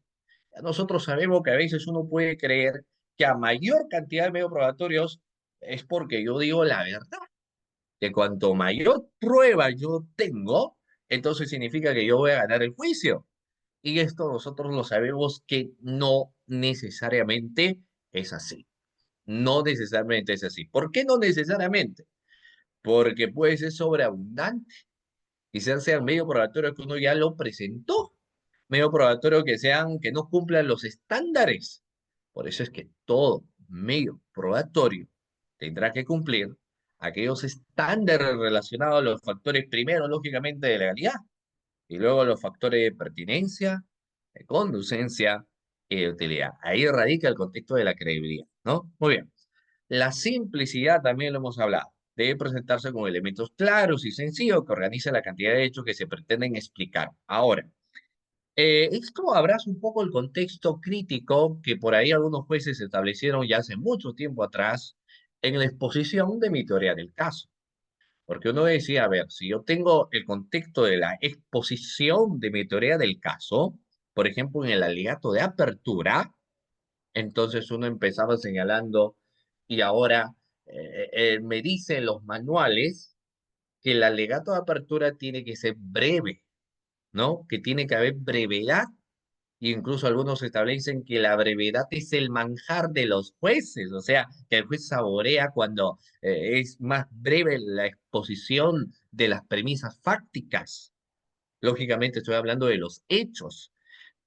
Nosotros sabemos que a veces uno puede creer que a mayor cantidad de medios probatorios es porque yo digo la verdad, que cuanto mayor prueba yo tengo, entonces significa que yo voy a ganar el juicio. Y esto nosotros lo sabemos que no necesariamente es así. No necesariamente es así. ¿Por qué no necesariamente? Porque puede ser sobreabundante. Quizás sean medio probatorio que uno ya lo presentó, medio probatorio que sean que no cumplan los estándares. Por eso es que todo medio probatorio tendrá que cumplir aquellos estándares relacionados a los factores primero, lógicamente, de legalidad, y luego los factores de pertinencia, de conducencia y de utilidad. Ahí radica el contexto de la credibilidad, ¿no? Muy bien. La simplicidad también lo hemos hablado. Debe presentarse con elementos claros y sencillos que organicen la cantidad de hechos que se pretenden explicar. Ahora, esto abraza un poco el contexto crítico que por ahí algunos jueces establecieron ya hace mucho tiempo atrás en la exposición de mi teoría del caso. Porque uno decía, a ver, si yo tengo el contexto de la exposición de mi teoría del caso, por ejemplo, en el alegato de apertura, entonces uno empezaba señalando y ahora me dicen los manuales que el alegato de apertura tiene que ser breve, ¿no? Que tiene que haber brevedad. E incluso algunos establecen que la brevedad es el manjar de los jueces, o sea, que el juez saborea cuando es más breve la exposición de las premisas fácticas. Lógicamente estoy hablando de los hechos,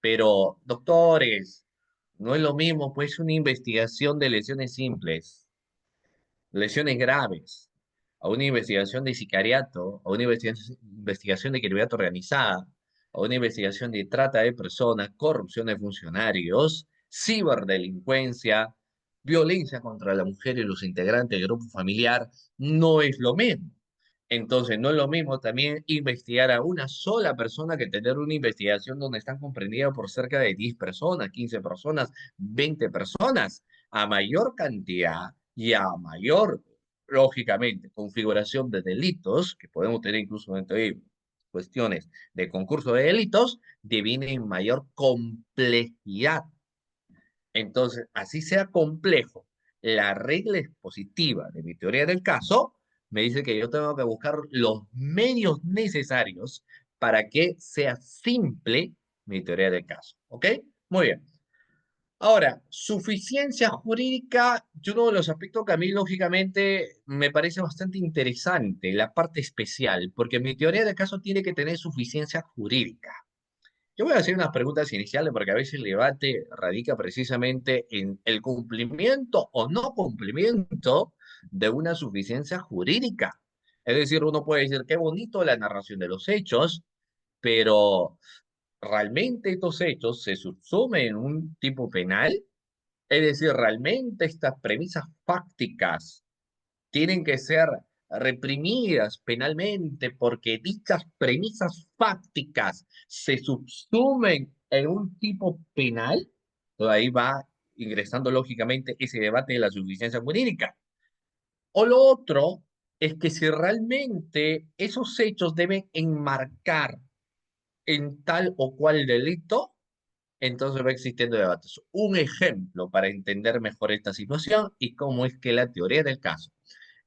pero doctores, no es lo mismo, pues una investigación de lesiones simples, lesiones graves, a una investigación de sicariato, a una investigación de criminalidad organizada, a una investigación de trata de personas, corrupción de funcionarios, ciberdelincuencia, violencia contra la mujer y los integrantes del grupo familiar, no es lo mismo. Entonces, no es lo mismo también investigar a una sola persona que tener una investigación donde están comprendidas por cerca de 10 personas, 15 personas, 20 personas. A mayor cantidad y a mayor, lógicamente, configuración de delitos, que podemos tener incluso dentro de cuestiones de concurso de delitos, deviene en mayor complejidad. Entonces, así sea complejo, la regla expositiva de mi teoría del caso me dice que yo tengo que buscar los medios necesarios para que sea simple mi teoría del caso. ¿Ok? Muy bien. Ahora, suficiencia jurídica, yo uno de los aspectos que a mí lógicamente me parece bastante interesante, la parte especial, porque mi teoría del caso tiene que tener suficiencia jurídica. Yo voy a hacer unas preguntas iniciales porque a veces el debate radica precisamente en el cumplimiento o no cumplimiento de una suficiencia jurídica. Es decir, uno puede decir, qué bonito la narración de los hechos, pero ¿realmente estos hechos se subsumen en un tipo penal? Es decir, ¿realmente estas premisas fácticas tienen que ser reprimidas penalmente porque dichas premisas fácticas se subsumen en un tipo penal? Entonces ahí va ingresando lógicamente ese debate de la suficiencia jurídica. O lo otro es que si realmente esos hechos deben enmarcar en tal o cual delito, entonces va existiendo debates. Un ejemplo para entender mejor esta situación y cómo es que la teoría del caso,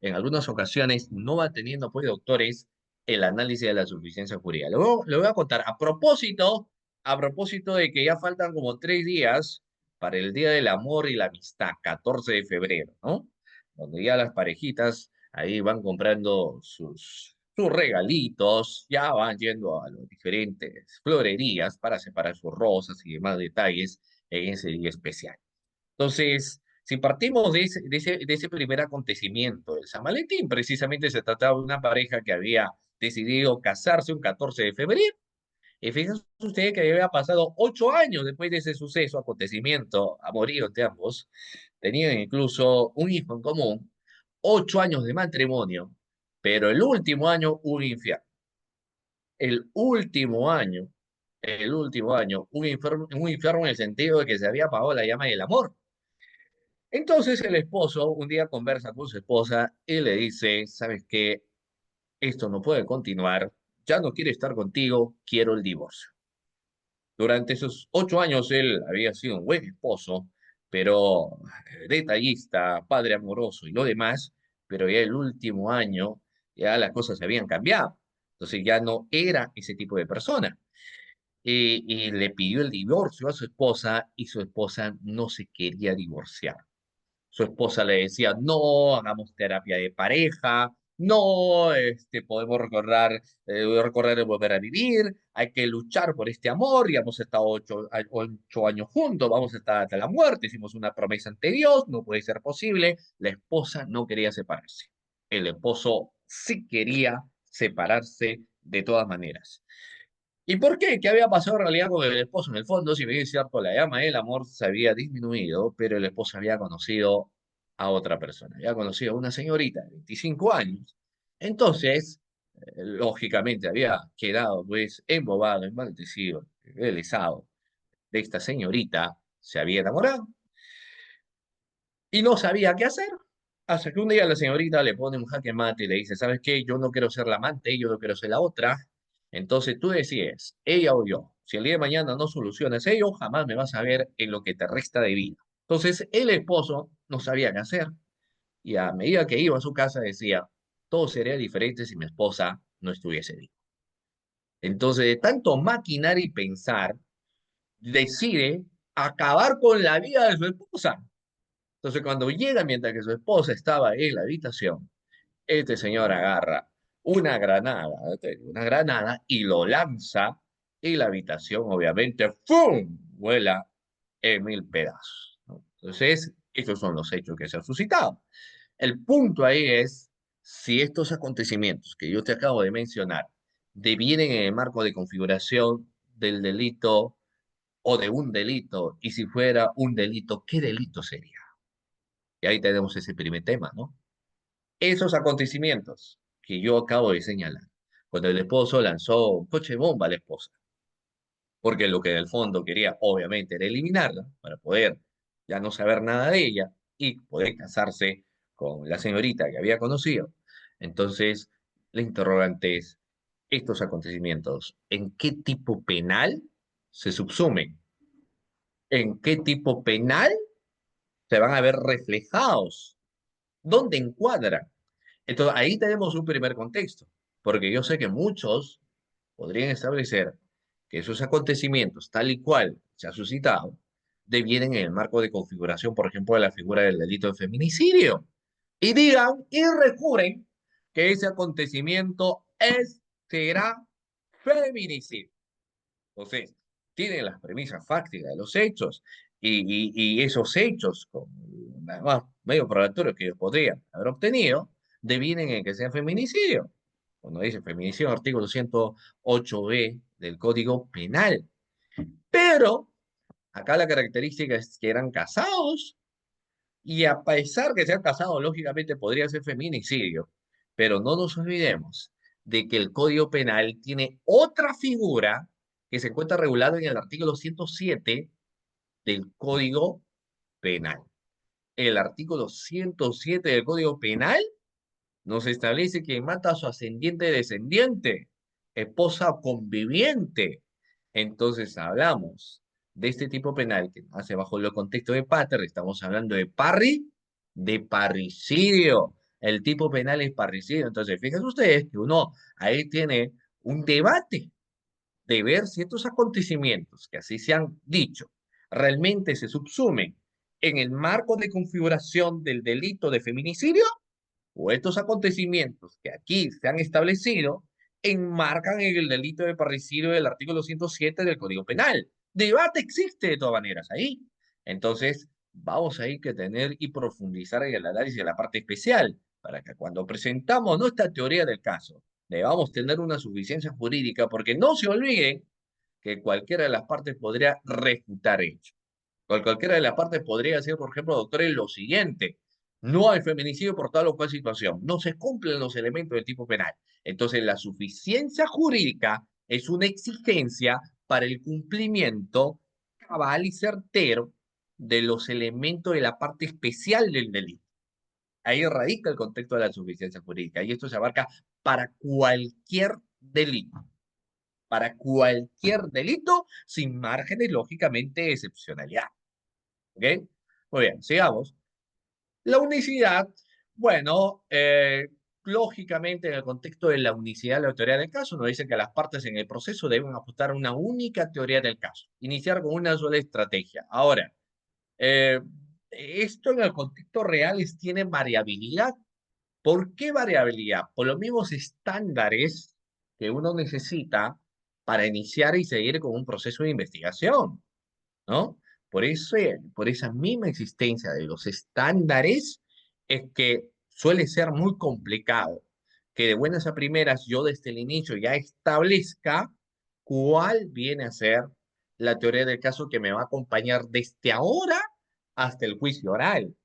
en algunas ocasiones, no va teniendo, pues, doctores, el análisis de la suficiencia jurídica. Le voy a contar, a propósito de que ya faltan como 3 días para el Día del Amor y la Amistad, 14 de febrero, ¿no? Donde ya las parejitas ahí van comprando sus regalitos, ya van yendo a las diferentes florerías para separar sus rosas y demás detalles en ese día especial. Entonces, si partimos de ese primer acontecimiento, el San Valentín, precisamente se trataba de una pareja que había decidido casarse un 14 de febrero. Y fíjense ustedes que había pasado 8 años después de ese suceso, acontecimiento, amorío de ambos. Tenían incluso un hijo en común, 8 años de matrimonio, pero el último año un infierno. El último año, un infierno en el sentido de que se había apagado la llama del amor. Entonces el esposo un día conversa con su esposa y le dice, ¿sabes qué? Esto no puede continuar, ya no quiero estar contigo, quiero el divorcio. Durante esos 8 años él había sido un buen esposo, pero detallista, padre amoroso y lo demás, pero ya el último año ya las cosas se habían cambiado. Entonces ya no era ese tipo de persona. Y le pidió el divorcio a su esposa y su esposa no se quería divorciar. Su esposa le decía, no, hagamos terapia de pareja, no, podemos recordar el volver a vivir, hay que luchar por este amor, y hemos estado 8 años juntos, vamos a estar hasta la muerte, hicimos una promesa ante Dios, no puede ser posible. La esposa no quería separarse. El esposo sí quería separarse de todas maneras. ¿Y por qué? ¿Qué había pasado en realidad con el esposo? En el fondo, si bien es cierto, la llama del amor se había disminuido, pero el esposo había conocido a otra persona, había conocido a una señorita de 25 años. Entonces, lógicamente, había quedado pues embobado, envalentecido, embelesado de esta señorita, se había enamorado y no sabía qué hacer. Hasta que un día la señorita le pone un jaque mate y le dice, ¿sabes qué? Yo no quiero ser la amante, yo no quiero ser la otra. Entonces tú decides, ella o yo. Si el día de mañana no solucionas ello, jamás me vas a ver en lo que te resta de vida. Entonces el esposo no sabía qué hacer y a medida que iba a su casa decía, todo sería diferente si mi esposa no estuviese viva. Entonces, de tanto maquinar y pensar, decide acabar con la vida de su esposa. Entonces, cuando llega mientras que su esposa estaba en la habitación, este señor agarra una granada y lo lanza y la habitación, obviamente, ¡fum! Vuela en mil pedazos, ¿no? Entonces, estos son los hechos que se han suscitado. El punto ahí es si estos acontecimientos que yo te acabo de mencionar devienen en el marco de configuración del delito o de un delito, y si fuera un delito, ¿qué delito sería? Y ahí tenemos ese primer tema, ¿no? Esos acontecimientos que yo acabo de señalar, cuando el esposo lanzó un coche bomba a la esposa, porque lo que en el fondo quería obviamente era eliminarla para poder ya no saber nada de ella y poder casarse con la señorita que había conocido. Entonces, la interrogante es, estos acontecimientos, ¿en qué tipo penal se subsumen? ¿En qué tipo penal se van a ver reflejados? ¿Dónde encuadran? Entonces, ahí tenemos un primer contexto, porque yo sé que muchos podrían establecer que esos acontecimientos, tal y cual se ha suscitado, devienen en el marco de configuración, por ejemplo, de la figura del delito de feminicidio. Y digan y recurren que ese acontecimiento será feminicidio. Entonces, tienen las premisas fácticas de los hechos y esos hechos, con más medios probatorios que ellos podrían haber obtenido, devienen en que sea feminicidio. Cuando dice feminicidio, artículo 108b del Código Penal. Pero acá la característica es que eran casados y a pesar que sean casados, lógicamente podría ser feminicidio. Pero no nos olvidemos de que el Código Penal tiene otra figura que se encuentra regulada en el artículo 107 del Código Penal. el artículo 107 del Código Penal nos establece que mata a su ascendiente descendiente, esposa o conviviente. Entonces hablamos de este tipo penal que hace bajo el contexto de pater, estamos hablando de parricidio. El tipo penal es parricidio. Entonces, fíjense ustedes que uno ahí tiene un debate de ver si estos acontecimientos que así se han dicho realmente se subsumen en el marco de configuración del delito de feminicidio o estos acontecimientos que aquí se han establecido enmarcan en el delito de parricidio del artículo 107 del Código Penal. Debate existe de todas maneras ahí. Entonces, vamos a ir que tener y profundizar en el análisis de la parte especial para que cuando presentamos nuestra teoría del caso, debamos tener una suficiencia jurídica porque no se olviden que cualquiera de las partes podría refutar hecho. Cualquiera de las partes podría decir, por ejemplo, doctor, lo siguiente, no hay feminicidio por tal o cual situación, no se cumplen los elementos del tipo penal. Entonces, la suficiencia jurídica es una exigencia para el cumplimiento cabal y certero de los elementos de la parte especial del delito. Ahí radica el contexto de la suficiencia jurídica y esto se abarca para cualquier delito, sin márgenes, lógicamente, de excepcionalidad. ¿Ok? Muy bien, sigamos. La unicidad, bueno, lógicamente en el contexto de la unicidad de la teoría del caso, nos dice que las partes en el proceso deben ajustar una única teoría del caso, iniciar con una sola estrategia. Ahora, eh, esto en el contexto real tiene variabilidad. ¿Por qué variabilidad? Por los mismos estándares que uno necesita para iniciar y seguir con un proceso de investigación. ¿No? Por eso, por esa misma existencia de los estándares, es que suele ser muy complicado que de buenas a primeras yo desde el inicio ya establezca cuál viene a ser la teoría del caso que me va a acompañar desde ahora hasta el juicio oral.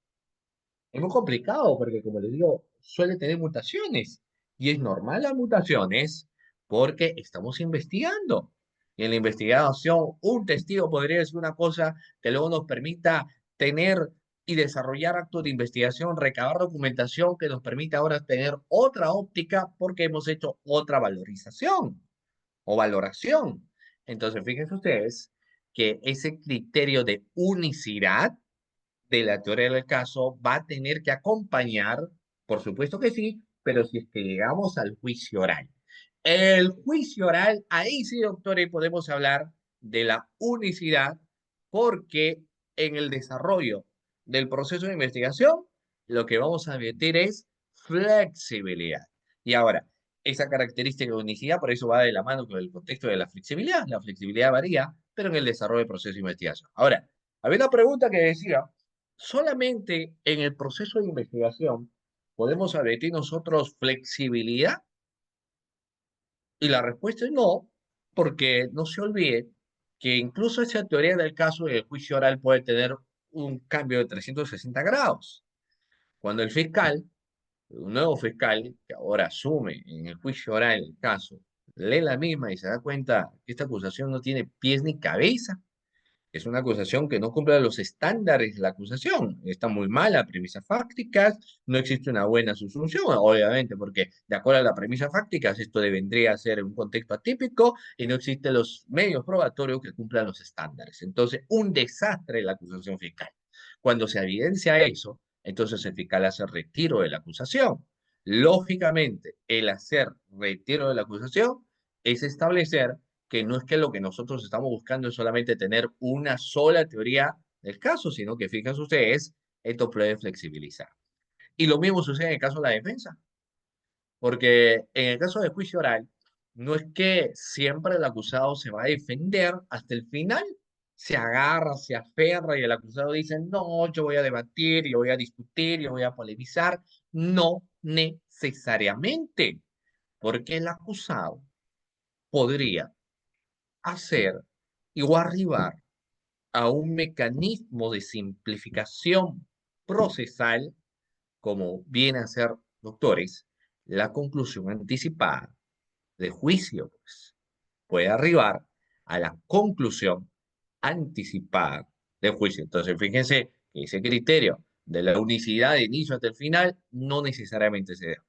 Es muy complicado porque, como les digo, suele tener mutaciones. Y es normal las mutaciones porque estamos investigando. Y en la investigación, un testigo podría decir una cosa que luego nos permita tener y desarrollar actos de investigación, recabar documentación que nos permita ahora tener otra óptica porque hemos hecho otra valorización o valoración. Entonces, fíjense ustedes que ese criterio de unicidad de la teoría del caso va a tener que acompañar, por supuesto que sí, pero si es que llegamos al juicio oral. El juicio oral, ahí sí, doctores, podemos hablar de la unicidad, porque en el desarrollo del proceso de investigación, lo que vamos a advertir es flexibilidad. Y ahora, esa característica de unicidad, por eso va de la mano con el contexto de la flexibilidad. La flexibilidad varía, pero en el desarrollo del proceso de investigación. Ahora, había una pregunta que decía, solamente en el proceso de investigación podemos advertir nosotros flexibilidad y la respuesta es no, porque no se olvide que incluso esa teoría del caso del juicio oral puede tener un cambio de 360 grados. Cuando el fiscal, un nuevo fiscal que ahora asume en el juicio oral el caso, lee la misma y se da cuenta que esta acusación no tiene pies ni cabeza, es una acusación que no cumple los estándares de la acusación. Está muy mala, premisas fácticas, no existe una buena subsunción, obviamente, porque de acuerdo a las premisas fácticas, esto vendría a ser un contexto atípico y no existen los medios probatorios que cumplan los estándares. Entonces, un desastre la acusación fiscal. Cuando se evidencia eso, entonces el fiscal hace retiro de la acusación. Lógicamente, el hacer retiro de la acusación es establecer que no es que lo que nosotros estamos buscando es solamente tener una sola teoría del caso, sino que fíjense ustedes, esto puede flexibilizar. Y lo mismo sucede en el caso de la defensa, porque en el caso de juicio oral, no es que siempre el acusado se va a defender hasta el final, se agarra, se aferra y el acusado dice, no, yo voy a debatir, yo voy a discutir, yo voy a polemizar. No necesariamente, porque el acusado podría hacer o arribar a un mecanismo de simplificación procesal, como viene a ser, doctores, la conclusión anticipada de juicio, pues, puede arribar a la conclusión anticipada de juicio. Entonces, fíjense que ese criterio de la unicidad de inicio hasta el final, no necesariamente se da,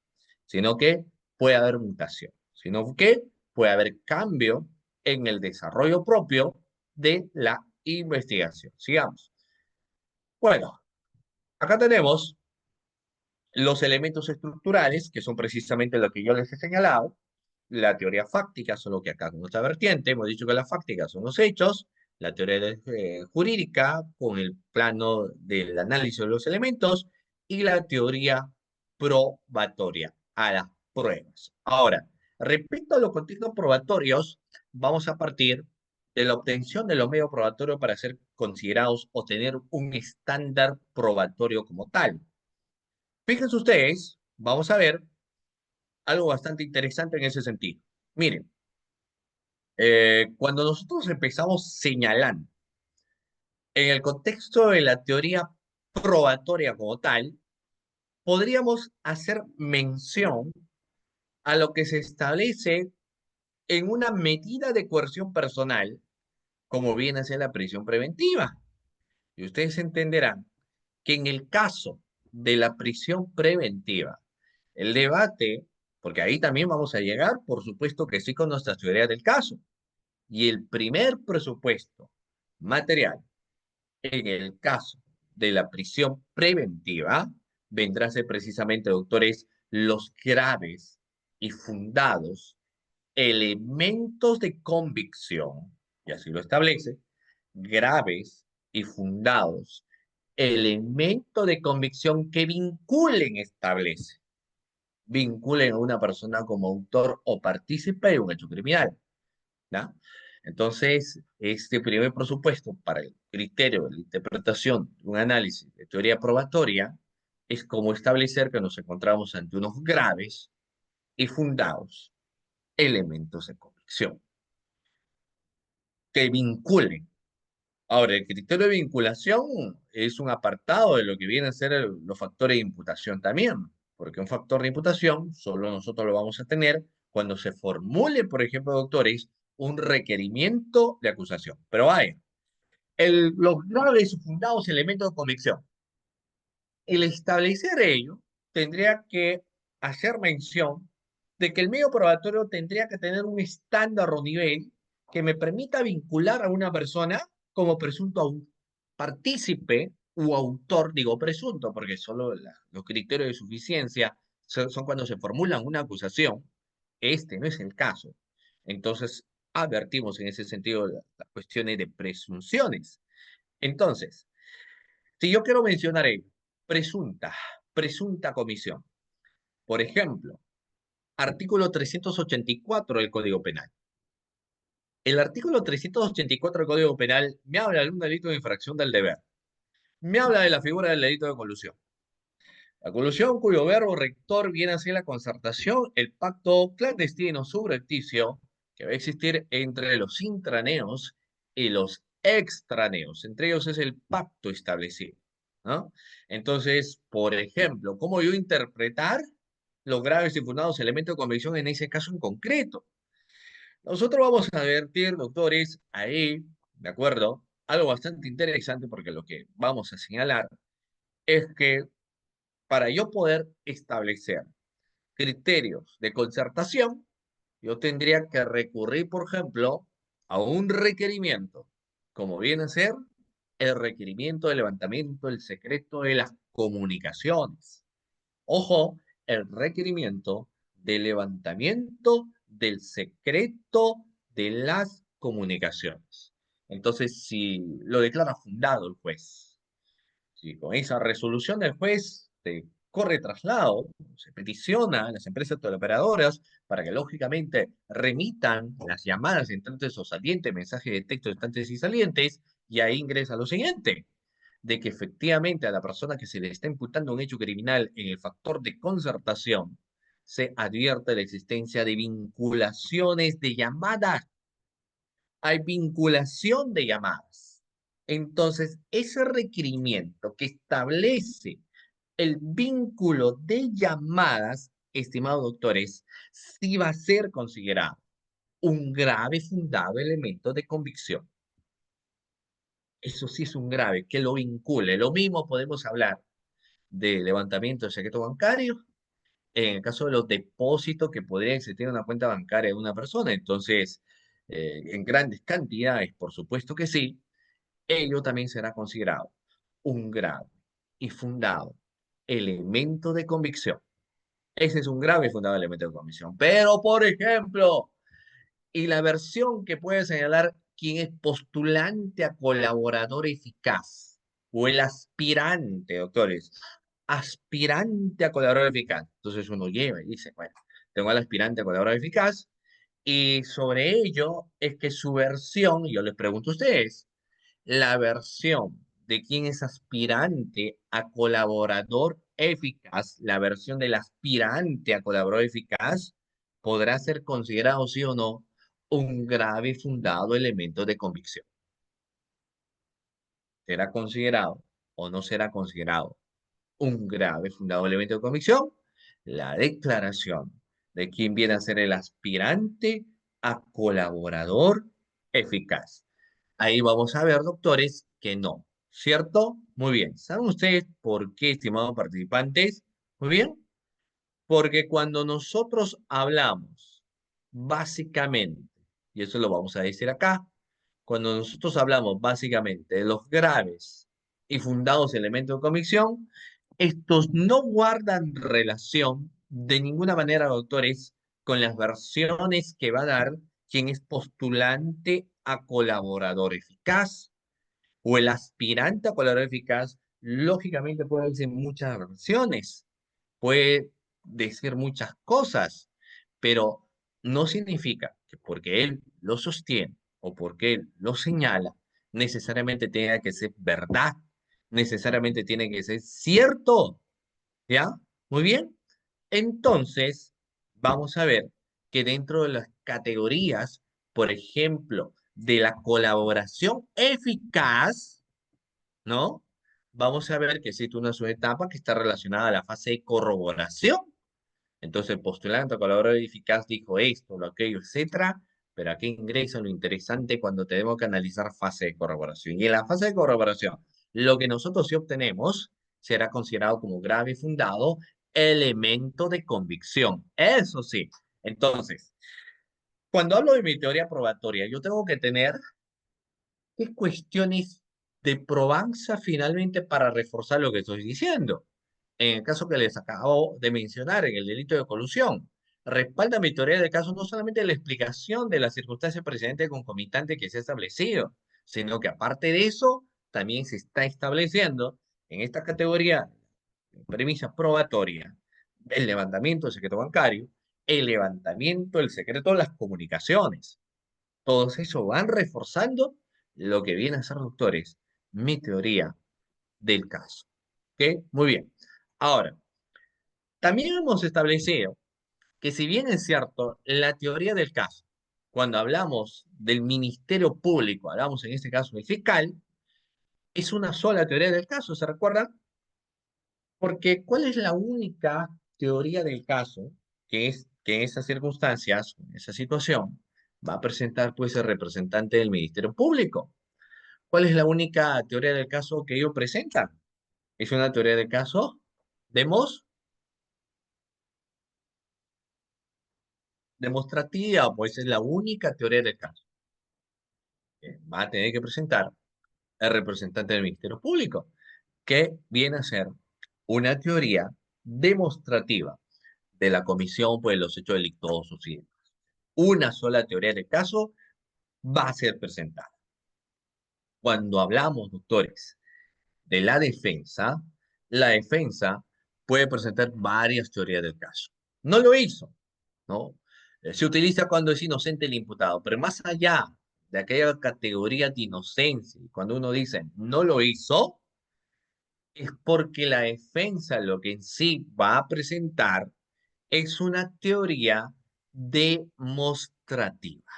sino que puede haber mutación, sino que puede haber cambio en el desarrollo propio de la investigación. Sigamos. Bueno, acá tenemos los elementos estructurales, que son precisamente lo que yo les he señalado. La teoría fáctica, solo que acá con esta vertiente, hemos dicho que la fáctica son los hechos, la teoría jurídica con el plano del análisis de los elementos y la teoría probatoria a las pruebas. Ahora, respecto a los contextos probatorios, vamos a partir de la obtención de los medios probatorios para ser considerados o tener un estándar probatorio como tal. Fíjense ustedes, vamos a ver algo bastante interesante en ese sentido. Miren, cuando nosotros empezamos señalando en el contexto de la teoría probatoria como tal, podríamos hacer mención a lo que se establece en una medida de coerción personal, como viene a ser la prisión preventiva. Y ustedes entenderán que en el caso de la prisión preventiva, el debate, porque ahí también vamos a llegar, por supuesto que sí, con nuestras teorías del caso. Y el primer presupuesto material en el caso de la prisión preventiva vendrá a ser precisamente, doctores, los graves y fundados elementos de convicción, y así lo establece, graves y fundados elementos de convicción que vinculen a una persona como autor o partícipe de un hecho criminal. ¿Ya? Entonces, este primer presupuesto para el criterio de la interpretación de un análisis de teoría probatoria es como establecer que nos encontramos ante unos graves y fundados elementos de convicción que vinculen. Ahora, el criterio de vinculación es un apartado de lo que vienen a ser los factores de imputación también, porque un factor de imputación solo nosotros lo vamos a tener cuando se formule, por ejemplo, doctores, un requerimiento de acusación. Pero vaya, los graves y fundados elementos de convicción. El establecer ello tendría que hacer mención de que el medio probatorio tendría que tener un estándar o nivel que me permita vincular a una persona como presunto partícipe u autor, digo presunto, porque solo los criterios de suficiencia son cuando se formulan una acusación. Este no es el caso. Entonces, advertimos en ese sentido las cuestiones de presunciones. Entonces, si yo quiero mencionar ello, presunta, presunta comisión. Por ejemplo, artículo 384 del Código Penal. El artículo 384 del Código Penal me habla de un delito de infracción del deber. Me habla de la figura del delito de colusión. La colusión cuyo verbo rector viene a ser la concertación, el pacto clandestino subrepticio que va a existir entre los intraneos y los extraneos. Entre ellos es el pacto establecido, ¿no? Entonces, por ejemplo, ¿cómo yo interpretar los graves y fundados elementos de convicción en ese caso en concreto? Nosotros vamos a advertir, doctores, ahí, ¿de acuerdo? Algo bastante interesante porque lo que vamos a señalar es que para yo poder establecer criterios de concertación, yo tendría que recurrir, por ejemplo, a un requerimiento, como viene a ser el requerimiento de levantamiento del secreto de las comunicaciones. Ojo, el requerimiento de levantamiento del secreto de las comunicaciones. Entonces, si lo declara fundado el juez, si con esa resolución del juez se corre traslado, se peticiona a las empresas teleoperadoras para que lógicamente remitan las llamadas entrantes o salientes, mensajes de texto entrantes y salientes, y ahí ingresa lo siguiente, de que efectivamente a la persona que se le está imputando un hecho criminal en el factor de concertación, se advierte la existencia de vinculaciones de llamadas. Hay vinculación de llamadas. Entonces, ese requerimiento que establece el vínculo de llamadas, estimados doctores, sí va a ser considerado un grave fundado elemento de convicción. Eso sí es un grave, que lo vincule. Lo mismo podemos hablar de levantamiento de secreto bancario, en el caso de los depósitos que podría existir en una cuenta bancaria de una persona. Entonces, en grandes cantidades, por supuesto que sí, ello también será considerado un grave y fundado elemento de convicción. Ese es un grave y fundado elemento de convicción. Pero, por ejemplo, y la versión que puede señalar quién es postulante a colaborador eficaz o el aspirante, doctores, aspirante a colaborador eficaz. Entonces uno lleva y dice, bueno, tengo al aspirante a colaborador eficaz y sobre ello es que su versión, yo les pregunto a ustedes, la versión de quién es aspirante a colaborador eficaz, la versión del aspirante a colaborador eficaz, podrá ser considerado, sí o no, un grave y fundado elemento de convicción. ¿Será considerado o no será considerado un grave y fundado elemento de convicción? La declaración de quién viene a ser el aspirante a colaborador eficaz. Ahí vamos a ver, doctores, que no, ¿cierto? Muy bien. ¿Saben ustedes por qué, estimados participantes? Muy bien. Porque cuando nosotros hablamos, básicamente, y eso lo vamos a decir acá, cuando nosotros hablamos básicamente de los graves y fundados elementos de convicción, estos no guardan relación de ninguna manera, doctores, con las versiones que va a dar quien es postulante a colaborador eficaz o el aspirante a colaborador eficaz. Lógicamente puede decir muchas versiones, puede decir muchas cosas, pero no significa que porque él lo sostiene o porque él lo señala, necesariamente tenga que ser verdad, necesariamente tiene que ser cierto, ¿ya? Muy bien. Entonces, vamos a ver que dentro de las categorías, por ejemplo, de la colaboración eficaz, ¿no? Vamos a ver que existe una subetapa que está relacionada a la fase de corroboración. Entonces, el postulante o colaborador eficaz dijo esto, lo aquello, etcétera, pero aquí ingresa lo interesante cuando tenemos que analizar fase de corroboración. Y en la fase de corroboración, lo que nosotros sí obtenemos será considerado como grave y fundado elemento de convicción. Eso sí. Entonces, cuando hablo de mi teoría probatoria, yo tengo que tener ¿qué cuestiones de probanza finalmente para reforzar lo que estoy diciendo? En el caso que les acabo de mencionar, en el delito de colusión, respalda mi teoría de caso no solamente la explicación de la circunstancia precedente concomitante que se ha establecido, sino que aparte de eso, también se está estableciendo en esta categoría, premisa probatoria, el levantamiento del secreto bancario, el levantamiento del secreto de las comunicaciones. Todos eso van reforzando lo que viene a ser, doctores, mi teoría del caso. ¿Ok? Muy bien. Ahora, también hemos establecido que si bien es cierto, la teoría del caso, cuando hablamos del Ministerio Público, hablamos en este caso del fiscal, es una sola teoría del caso, ¿se recuerdan? Porque ¿cuál es la única teoría del caso que es que en esas circunstancias, en esa situación, va a presentar pues el representante del Ministerio Público? ¿Cuál es la única teoría del caso que ellos presentan? Es una teoría del caso demos, demostrativa, pues es la única teoría del caso que va a tener que presentar el representante del Ministerio Público, que viene a ser una teoría demostrativa de la comisión pues, de los hechos delictuosos y demás. Una sola teoría del caso va a ser presentada. Cuando hablamos, doctores, de la defensa puede presentar varias teorías del caso. No lo hizo, ¿no? Se utiliza cuando es inocente el imputado, pero más allá de aquella categoría de inocencia, cuando uno dice no lo hizo, es porque la defensa lo que en sí va a presentar es una teoría demostrativa,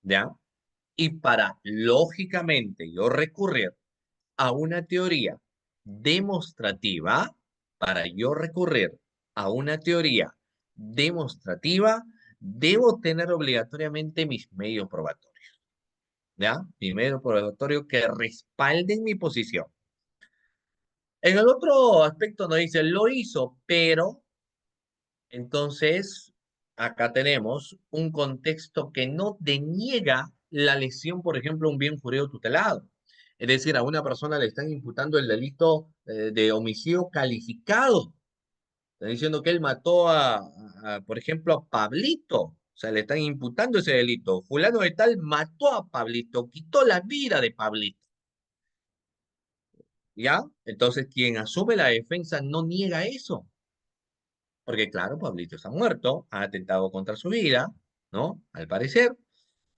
¿ya? Y para, lógicamente, yo recurrir a una teoría demostrativa, para yo recurrir a una teoría demostrativa, debo tener obligatoriamente mis medios probatorios, ¿ya? Mis medios probatorios que respalden mi posición. En el otro aspecto nos dice, lo hizo, pero entonces acá tenemos un contexto que no deniega la lesión, por ejemplo, a un bien jurídico tutelado. Es decir, a una persona le están imputando el delito de homicidio calificado. Están diciendo que él mató por ejemplo, a Pablito. O sea, le están imputando ese delito. Fulano de tal mató a Pablito, quitó la vida de Pablito. ¿Ya? Entonces, quien asume la defensa no niega eso. Porque, claro, Pablito está muerto, ha atentado contra su vida, ¿no? Al parecer.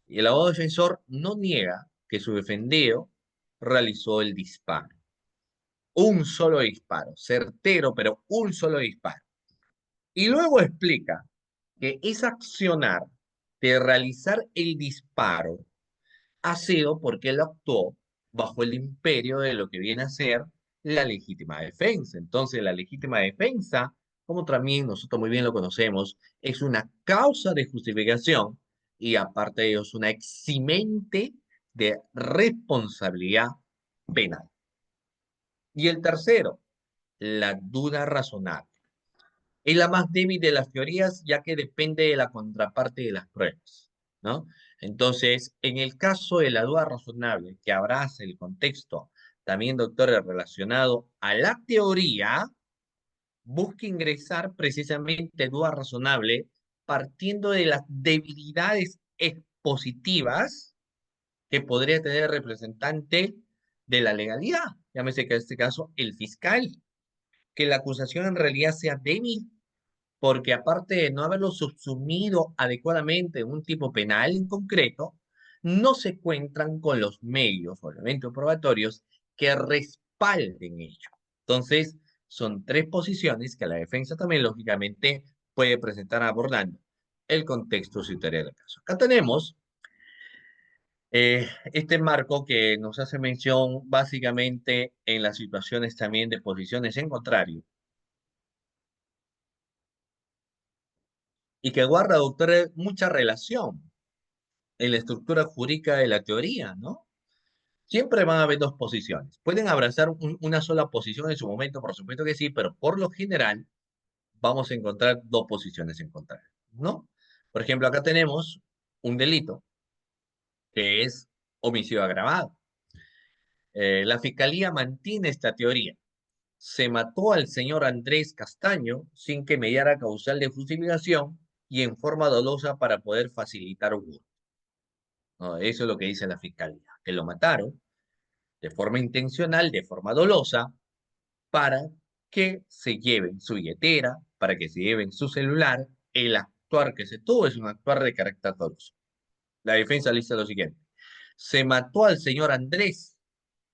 Y el abogado defensor no niega que su defendido realizó el disparo. Un solo disparo, certero, pero un solo disparo. Y luego explica que esa accionar de realizar el disparo ha sido porque él actuó bajo el imperio de lo que viene a ser la legítima defensa. Entonces, la legítima defensa, como también nosotros muy bien lo conocemos, es una causa de justificación y aparte de ello es una eximente de responsabilidad penal. Y el tercero, la duda razonable. Es la más débil de las teorías, ya que depende de la contraparte de las pruebas, ¿no? Entonces, en el caso de la duda razonable, que abraza el contexto, también, doctor, relacionado a la teoría, busca ingresar precisamente duda razonable partiendo de las debilidades expositivas que podría tener el representante de la legalidad, llámese que en este caso el fiscal, que la acusación en realidad sea débil porque aparte de no haberlo subsumido adecuadamente en un tipo penal en concreto, no se cuentan con los medios o elementos probatorios que respalden ello. Entonces, son tres posiciones que la defensa también, lógicamente, puede presentar abordando el contexto situario del caso. Acá tenemos este marco que nos hace mención básicamente en las situaciones también de posiciones en contrario y que guarda, doctor, mucha relación en la estructura jurídica de la teoría, ¿no? Siempre van a haber dos posiciones. Pueden abrazar una sola posición en su momento, por supuesto que sí, pero por lo general vamos a encontrar dos posiciones en contra, ¿no? Por ejemplo, acá tenemos un delito que es homicidio agravado. La fiscalía mantiene esta teoría. Se mató al señor Andrés Castaño sin que mediara causal de justificación y en forma dolosa para poder facilitar un hurto. ¿No? Eso es lo que dice la fiscalía, que lo mataron de forma intencional, de forma dolosa, para que se lleven su billetera, para que se lleven su celular. El actuar que se tuvo es un actuar de carácter doloso. La defensa dice lo siguiente. Se mató al señor Andrés,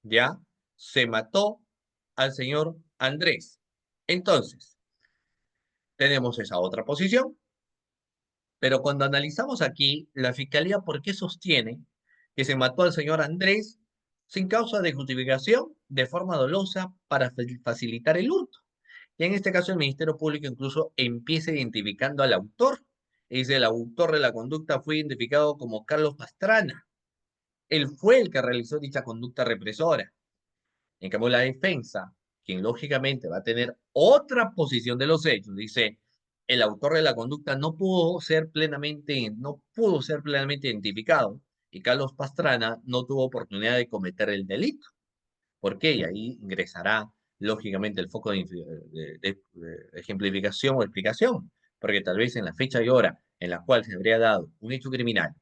¿ya? Se mató al señor Andrés. Entonces, tenemos esa otra posición, pero cuando analizamos aquí, la fiscalía, ¿por qué sostiene que se mató al señor Andrés sin causa de justificación, de forma dolosa, para facilitar el hurto? Y en este caso, el Ministerio Público incluso empieza identificando al autor. Y dice, el autor de la conducta fue identificado como Carlos Pastrana. Él fue el que realizó dicha conducta represora. En cambio, la defensa, quien lógicamente va a tener otra posición de los hechos, dice, el autor de la conducta no pudo ser plenamente identificado y Carlos Pastrana no tuvo oportunidad de cometer el delito. ¿Por qué? Y ahí ingresará lógicamente el foco de ejemplificación o explicación, porque tal vez en la fecha y hora en la cual se habría dado un hecho criminal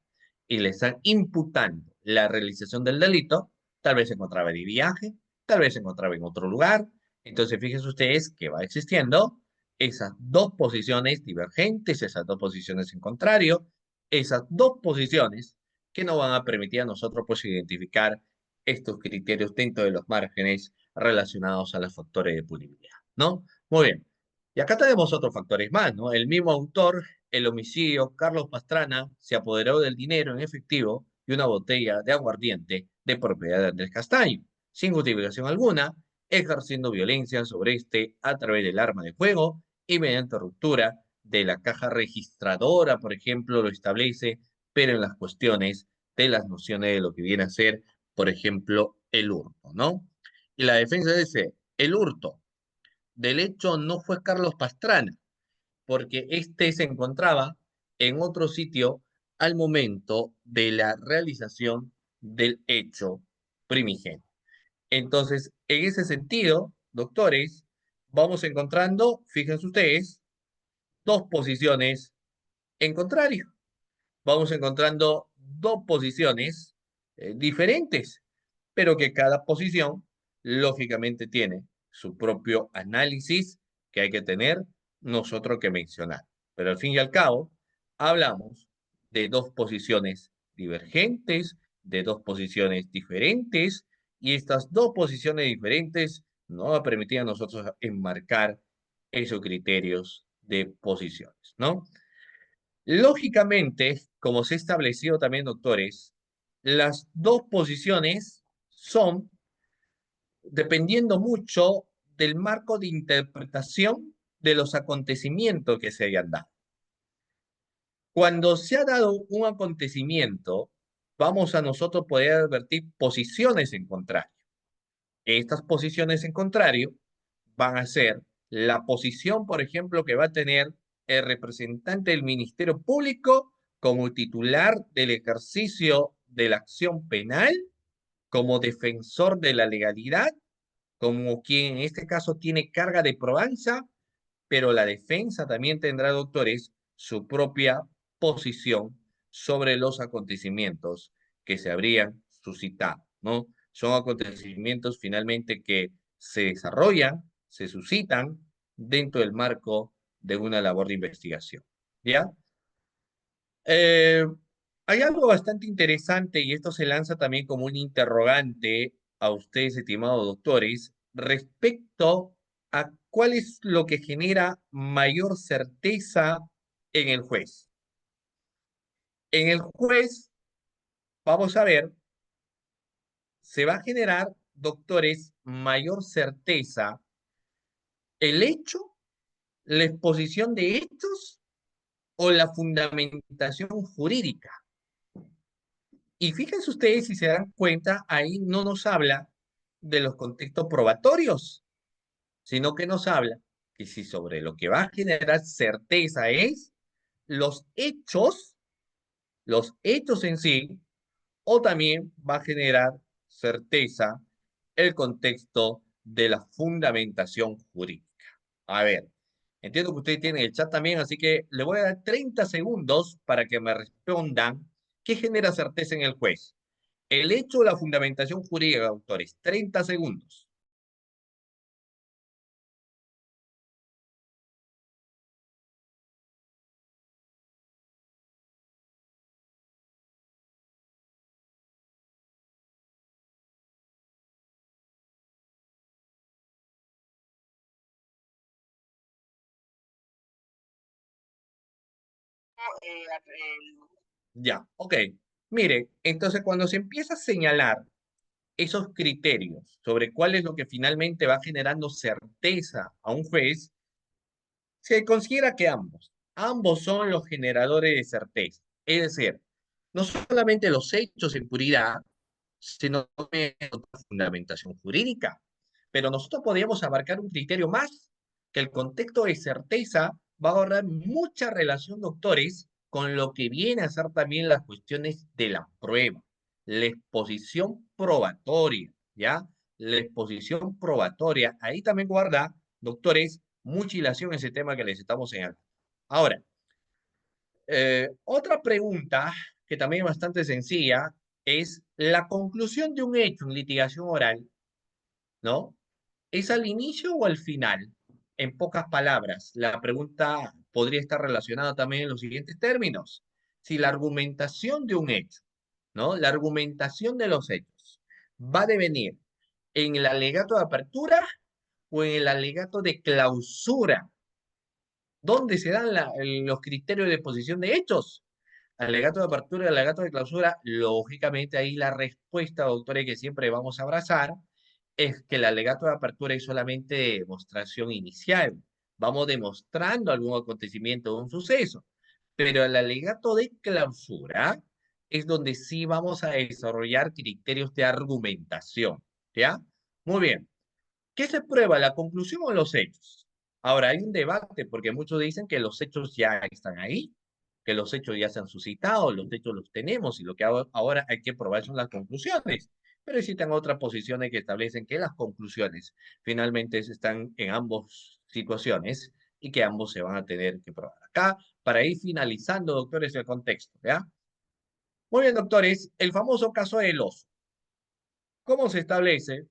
y le están imputando la realización del delito, tal vez se encontraba de viaje, tal vez se encontraba en otro lugar. Entonces, fíjense ustedes que va existiendo esas dos posiciones divergentes, esas dos posiciones en contrario, esas dos posiciones que no van a permitir a nosotros pues identificar estos criterios dentro de los márgenes relacionados a los factores de punibilidad, ¿no? Muy bien. Y acá tenemos otros factores más, ¿no? El mismo autor, el homicidio, Carlos Pastrana, se apoderó del dinero en efectivo y una botella de aguardiente de propiedad de Andrés Castaño, sin justificación alguna, ejerciendo violencia sobre este a través del arma de fuego y mediante ruptura de la caja registradora, por ejemplo, lo establece, pero en las cuestiones de las nociones de lo que viene a ser, por ejemplo, el hurto, ¿no? Y la defensa dice, el hurto del hecho no fue Carlos Pastrana, porque éste se encontraba en otro sitio al momento de la realización del hecho primigenio. Entonces, en ese sentido, doctores, vamos encontrando, fíjense ustedes, dos posiciones en contrario. Vamos encontrando dos posiciones diferentes, pero que cada posición lógicamente tiene su propio análisis que hay que tener nosotros que mencionar. Pero al fin y al cabo, hablamos de dos posiciones divergentes, de dos posiciones diferentes, y estas dos posiciones diferentes nos va a permitir a nosotros enmarcar esos criterios de posiciones, ¿no? Lógicamente, como se ha establecido también, doctores, las dos posiciones son dependiendo mucho del marco de interpretación de los acontecimientos que se hayan dado. Cuando se ha dado un acontecimiento, vamos a nosotros poder advertir posiciones en contrario. Estas posiciones en contrario van a ser la posición, por ejemplo, que va a tener el representante del Ministerio Público como titular del ejercicio de la acción penal, como defensor de la legalidad, como quien en este caso tiene carga de probanza, pero la defensa también tendrá, doctores, su propia posición sobre los acontecimientos que se habrían suscitado, ¿no? Son acontecimientos finalmente que se desarrollan, se suscitan dentro del marco de una labor de investigación, ¿ya? Eh, Hay algo bastante interesante y esto se lanza también como un interrogante a ustedes, estimados doctores, respecto a cuál es lo que genera mayor certeza en el juez. En el juez, vamos a ver, se va a generar, doctores, mayor certeza el hecho, la exposición de hechos o la fundamentación jurídica. Y fíjense ustedes, si se dan cuenta, ahí no nos habla de los contextos probatorios, sino que nos habla que si sobre lo que va a generar certeza es los hechos en sí, o también va a generar certeza el contexto de la fundamentación jurídica. A ver, entiendo que ustedes tienen el chat también, así que le voy a dar 30 segundos para que me respondan qué genera certeza en el juez. El hecho o la fundamentación jurídica, autores. 30 segundos. Ya, ok. Mire, entonces cuando se empieza a señalar esos criterios sobre cuál es lo que finalmente va generando certeza a un juez, se considera que ambos son los generadores de certeza. Es decir, no solamente los hechos en puridad, sino también otra fundamentación jurídica. Pero nosotros podríamos abarcar un criterio más, que el contexto de certeza va a ahorrar mucha relación, doctores, con lo que viene a ser también las cuestiones de la prueba, la exposición probatoria, ¿ya? La exposición probatoria, ahí también guarda, doctores, mucha hilación ese tema que les estamos señalando. Ahora, otra pregunta que también es bastante sencilla es la conclusión de un hecho en litigación oral, ¿no? ¿Es al inicio o al final? En pocas palabras, la pregunta podría estar relacionada también en los siguientes términos. Si la argumentación de un hecho, ¿no? La argumentación de los hechos va a devenir en el alegato de apertura o en el alegato de clausura. ¿Dónde se dan los criterios de exposición de hechos? Alegato de apertura y alegato de clausura, lógicamente ahí la respuesta, doctores, que siempre vamos a abrazar, es que el alegato de apertura es solamente demostración inicial. Vamos demostrando algún acontecimiento o un suceso. Pero el alegato de clausura es donde sí vamos a desarrollar criterios de argumentación. ¿Ya? Muy bien. ¿Qué se prueba, la conclusión o los hechos? Ahora, hay un debate porque muchos dicen que los hechos ya están ahí, que los hechos ya se han suscitado, los hechos los tenemos y lo que ahora hay que probar son las conclusiones. Pero existen otras posiciones que establecen que las conclusiones finalmente están en ambas situaciones y que ambos se van a tener que probar. Acá, para ir finalizando, doctores, el contexto, ¿ya? Muy bien, doctores, el famoso caso del oso. ¿Cómo se establece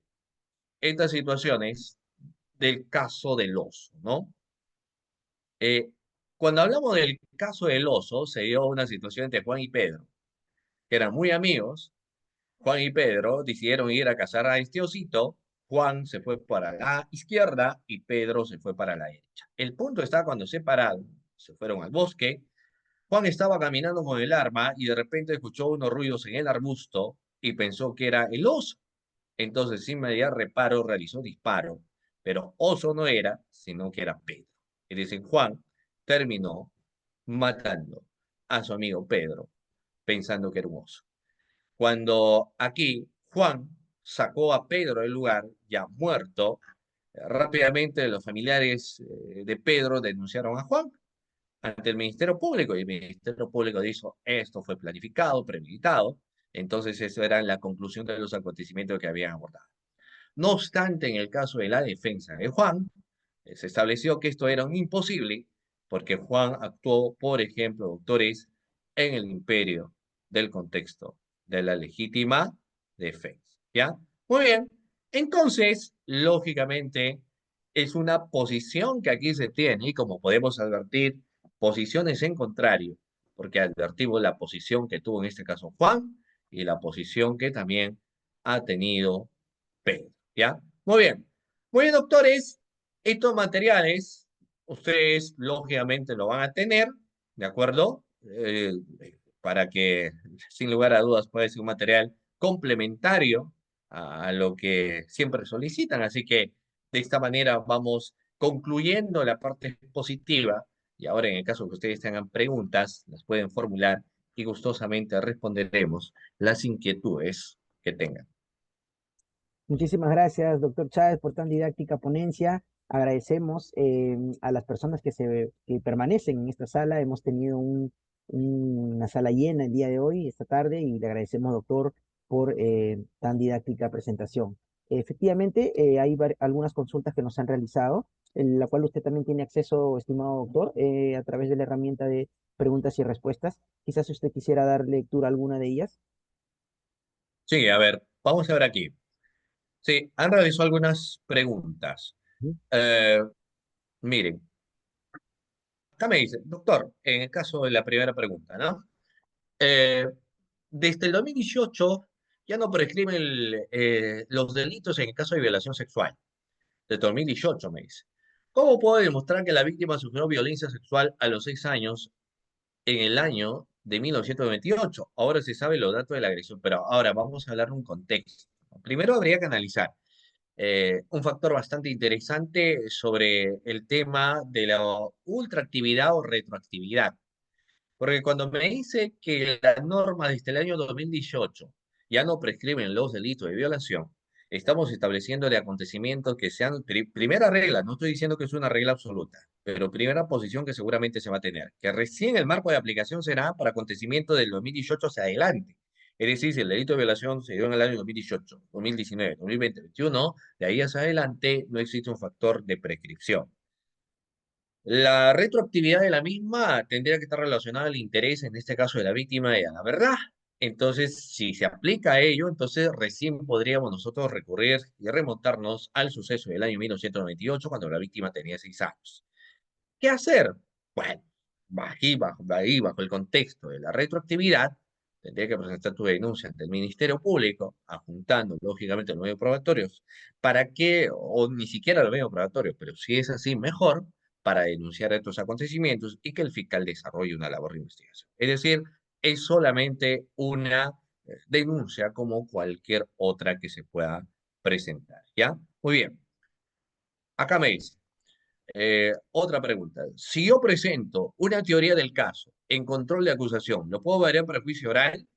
estas situaciones del caso del oso, ¿no? Eh, Cuando hablamos del caso del oso, se dio una situación entre Juan y Pedro, que eran muy amigos. Juan y Pedro decidieron ir a cazar a este osito. Juan se fue para la izquierda y Pedro se fue para la derecha. El punto está cuando se pararon, se fueron al bosque. Juan estaba caminando con el arma y de repente escuchó unos ruidos en el arbusto y pensó que era el oso. Entonces, sin mediar reparo, realizó disparo, pero oso no era, sino que era Pedro. Es decir, Juan terminó matando a su amigo Pedro, pensando que era un oso. Cuando aquí Juan sacó a Pedro del lugar, ya muerto, rápidamente los familiares de Pedro denunciaron a Juan ante el Ministerio Público y el Ministerio Público dijo, esto fue planificado, premeditado. Entonces, eso era la conclusión de los acontecimientos que habían abordado. No obstante, en el caso de la defensa de Juan, se estableció que esto era un imposible porque Juan actuó, por ejemplo, doctores, en el imperio del contexto de la legítima defensa. ¿Ya? Muy bien. Entonces, lógicamente, es una posición que aquí se tiene y como podemos advertir, posiciones en contrario, porque advertimos la posición que tuvo en este caso Juan y la posición que también ha tenido Pedro. ¿Ya? Muy bien. Muy bien, doctores. Estos materiales, ustedes lógicamente lo van a tener, ¿de acuerdo? Para que, sin lugar a dudas, pueda ser un material complementario a lo que siempre solicitan. Así que de esta manera vamos concluyendo la parte positiva y ahora en el caso que ustedes tengan preguntas, las pueden formular y gustosamente responderemos las inquietudes que tengan. Muchísimas gracias, doctor Chávez, por tan didáctica ponencia. Agradecemos a las personas que permanecen en esta sala. Hemos tenido una sala llena el día de hoy, esta tarde, y le agradecemos, doctor, por tan didáctica presentación. Efectivamente, hay algunas consultas que nos han realizado, en la cual usted también tiene acceso, estimado doctor, a través de la herramienta de preguntas y respuestas. Quizás usted quisiera dar lectura a alguna de ellas. Sí, a ver, vamos a ver aquí. Sí, han realizado algunas preguntas. Ujú. Eh, Miren, acá me dice, doctor, en el caso de la primera pregunta, ¿no? Eh, Desde el 2018 ya no prescriben los delitos en el caso de violación sexual. Desde 2018 me dice. ¿Cómo puedo demostrar que la víctima sufrió violencia sexual a los 6 años en el año de 1998? Ahora se sabe los datos de la agresión, pero ahora vamos a hablar de un contexto. Primero habría que analizar un factor bastante interesante sobre el tema de la ultraactividad o retroactividad. Porque cuando me dice que las normas desde el año 2018 ya no prescriben los delitos de violación, estamos estableciendo de acontecimientos que sean primera regla, no estoy diciendo que es una regla absoluta, pero primera posición que seguramente se va a tener, que recién el marco de aplicación será para acontecimientos del 2018 hacia adelante. Es decir, si el delito de violación se dio en el año 2018, 2019, 2020, 2021, de ahí hacia adelante no existe un factor de prescripción. La retroactividad de la misma tendría que estar relacionada al interés, en este caso de la víctima, y a la verdad. Entonces, si se aplica a ello, entonces recién podríamos nosotros recurrir y remontarnos al suceso del año 1998, cuando la víctima tenía 6 años. ¿Qué hacer? Bueno, bajo el contexto de la retroactividad, tendría que presentar tu denuncia ante el Ministerio Público, adjuntando, lógicamente, los medios probatorios, para que, o ni siquiera los medios probatorios, pero si es así, mejor, para denunciar estos acontecimientos y que el fiscal desarrolle una labor de investigación. Es decir, es solamente una denuncia como cualquier otra que se pueda presentar, ¿ya? Muy bien. Acá me dice. Otra pregunta. Si yo presento una teoría del caso en control de acusación, ¿lo puedo variar para juicio oral?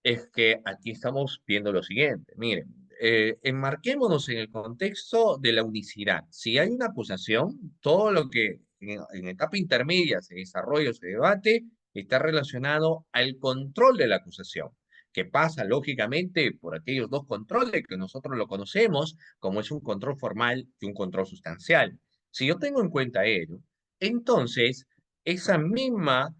Es que aquí estamos viendo lo siguiente. Miren, enmarquémonos en el contexto de la unicidad. Si hay una acusación, todo lo que en etapa intermedia se desarrolla o se debate está relacionado al control de la acusación, que pasa lógicamente por aquellos dos controles que nosotros lo conocemos, como es un control formal y un control sustancial. Si yo tengo en cuenta ello, entonces esa misma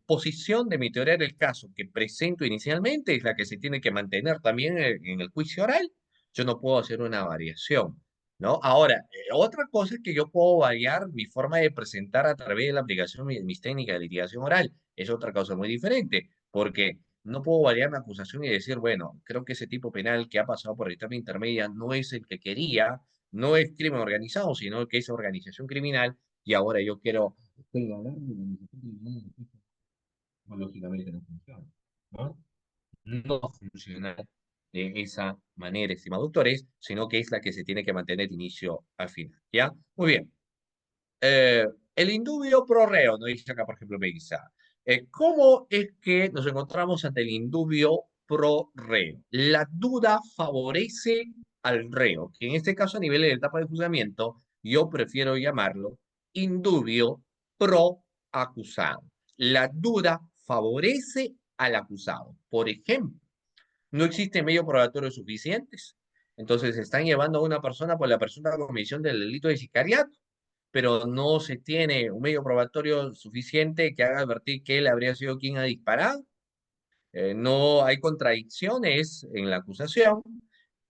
posición de mi teoría del caso que presento inicialmente es la que se tiene que mantener también en el juicio oral. Yo no puedo hacer una variación, ¿no? Ahora, otra cosa es que yo puedo variar mi forma de presentar a través de la aplicación de mis técnicas de litigación oral. Es otra cosa muy diferente, porque no puedo variar mi acusación y decir, bueno, creo que ese tipo penal que ha pasado por la etapa intermedia no es el que quería, no es crimen organizado, sino que es organización criminal, y ahora yo quiero no, lógicamente no funciona, ¿no? No funciona de esa manera, estimados doctores, sino que es la que se tiene que mantener de inicio al final, ¿ya? Muy bien. Eh, el indubio pro reo, nos dice acá, por ejemplo, Melissa. ¿Cómo es que nos encontramos ante el indubio pro reo? La duda favorece al reo, que en este caso a nivel de etapa de juzgamiento, yo prefiero llamarlo indubio pro acusado. La duda favorece al acusado. Por ejemplo, no existen medios probatorios suficientes. Entonces, están llevando a una persona por la presunta comisión del delito de sicariato, pero no se tiene un medio probatorio suficiente que haga advertir que él habría sido quien ha disparado. No hay contradicciones en la acusación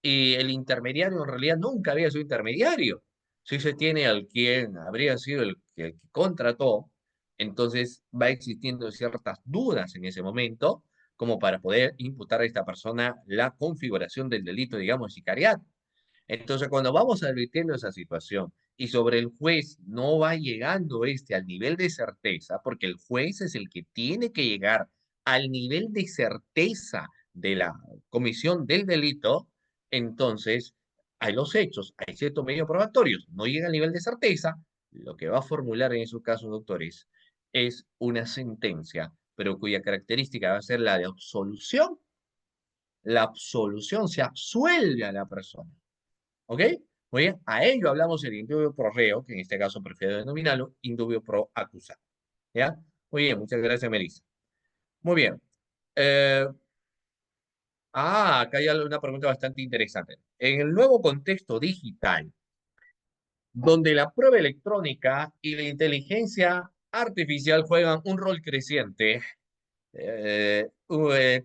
y el intermediario en realidad nunca había sido intermediario. Si se tiene al quien habría sido el que contrató, entonces va existiendo ciertas dudas en ese momento como para poder imputar a esta persona la configuración del delito, digamos, de sicariato. Entonces, cuando vamos advirtiendo esa situación y sobre el juez no va llegando al nivel de certeza, porque el juez es el que tiene que llegar al nivel de certeza de la comisión del delito, entonces hay los hechos, hay ciertos medios probatorios, no llega al nivel de certeza, lo que va a formular en esos casos, doctores, es una sentencia, pero cuya característica va a ser la de absolución. La absolución se absuelve a la persona. ¿Ok? Muy bien, a ello hablamos del indubio pro reo, que en este caso prefiero denominarlo indubio pro acusado. ¿Ya? Muy bien, muchas gracias, Melissa. Muy bien. Eh, acá hay una pregunta bastante interesante. En el nuevo contexto digital, donde la prueba electrónica y la inteligencia artificial juegan un rol creciente,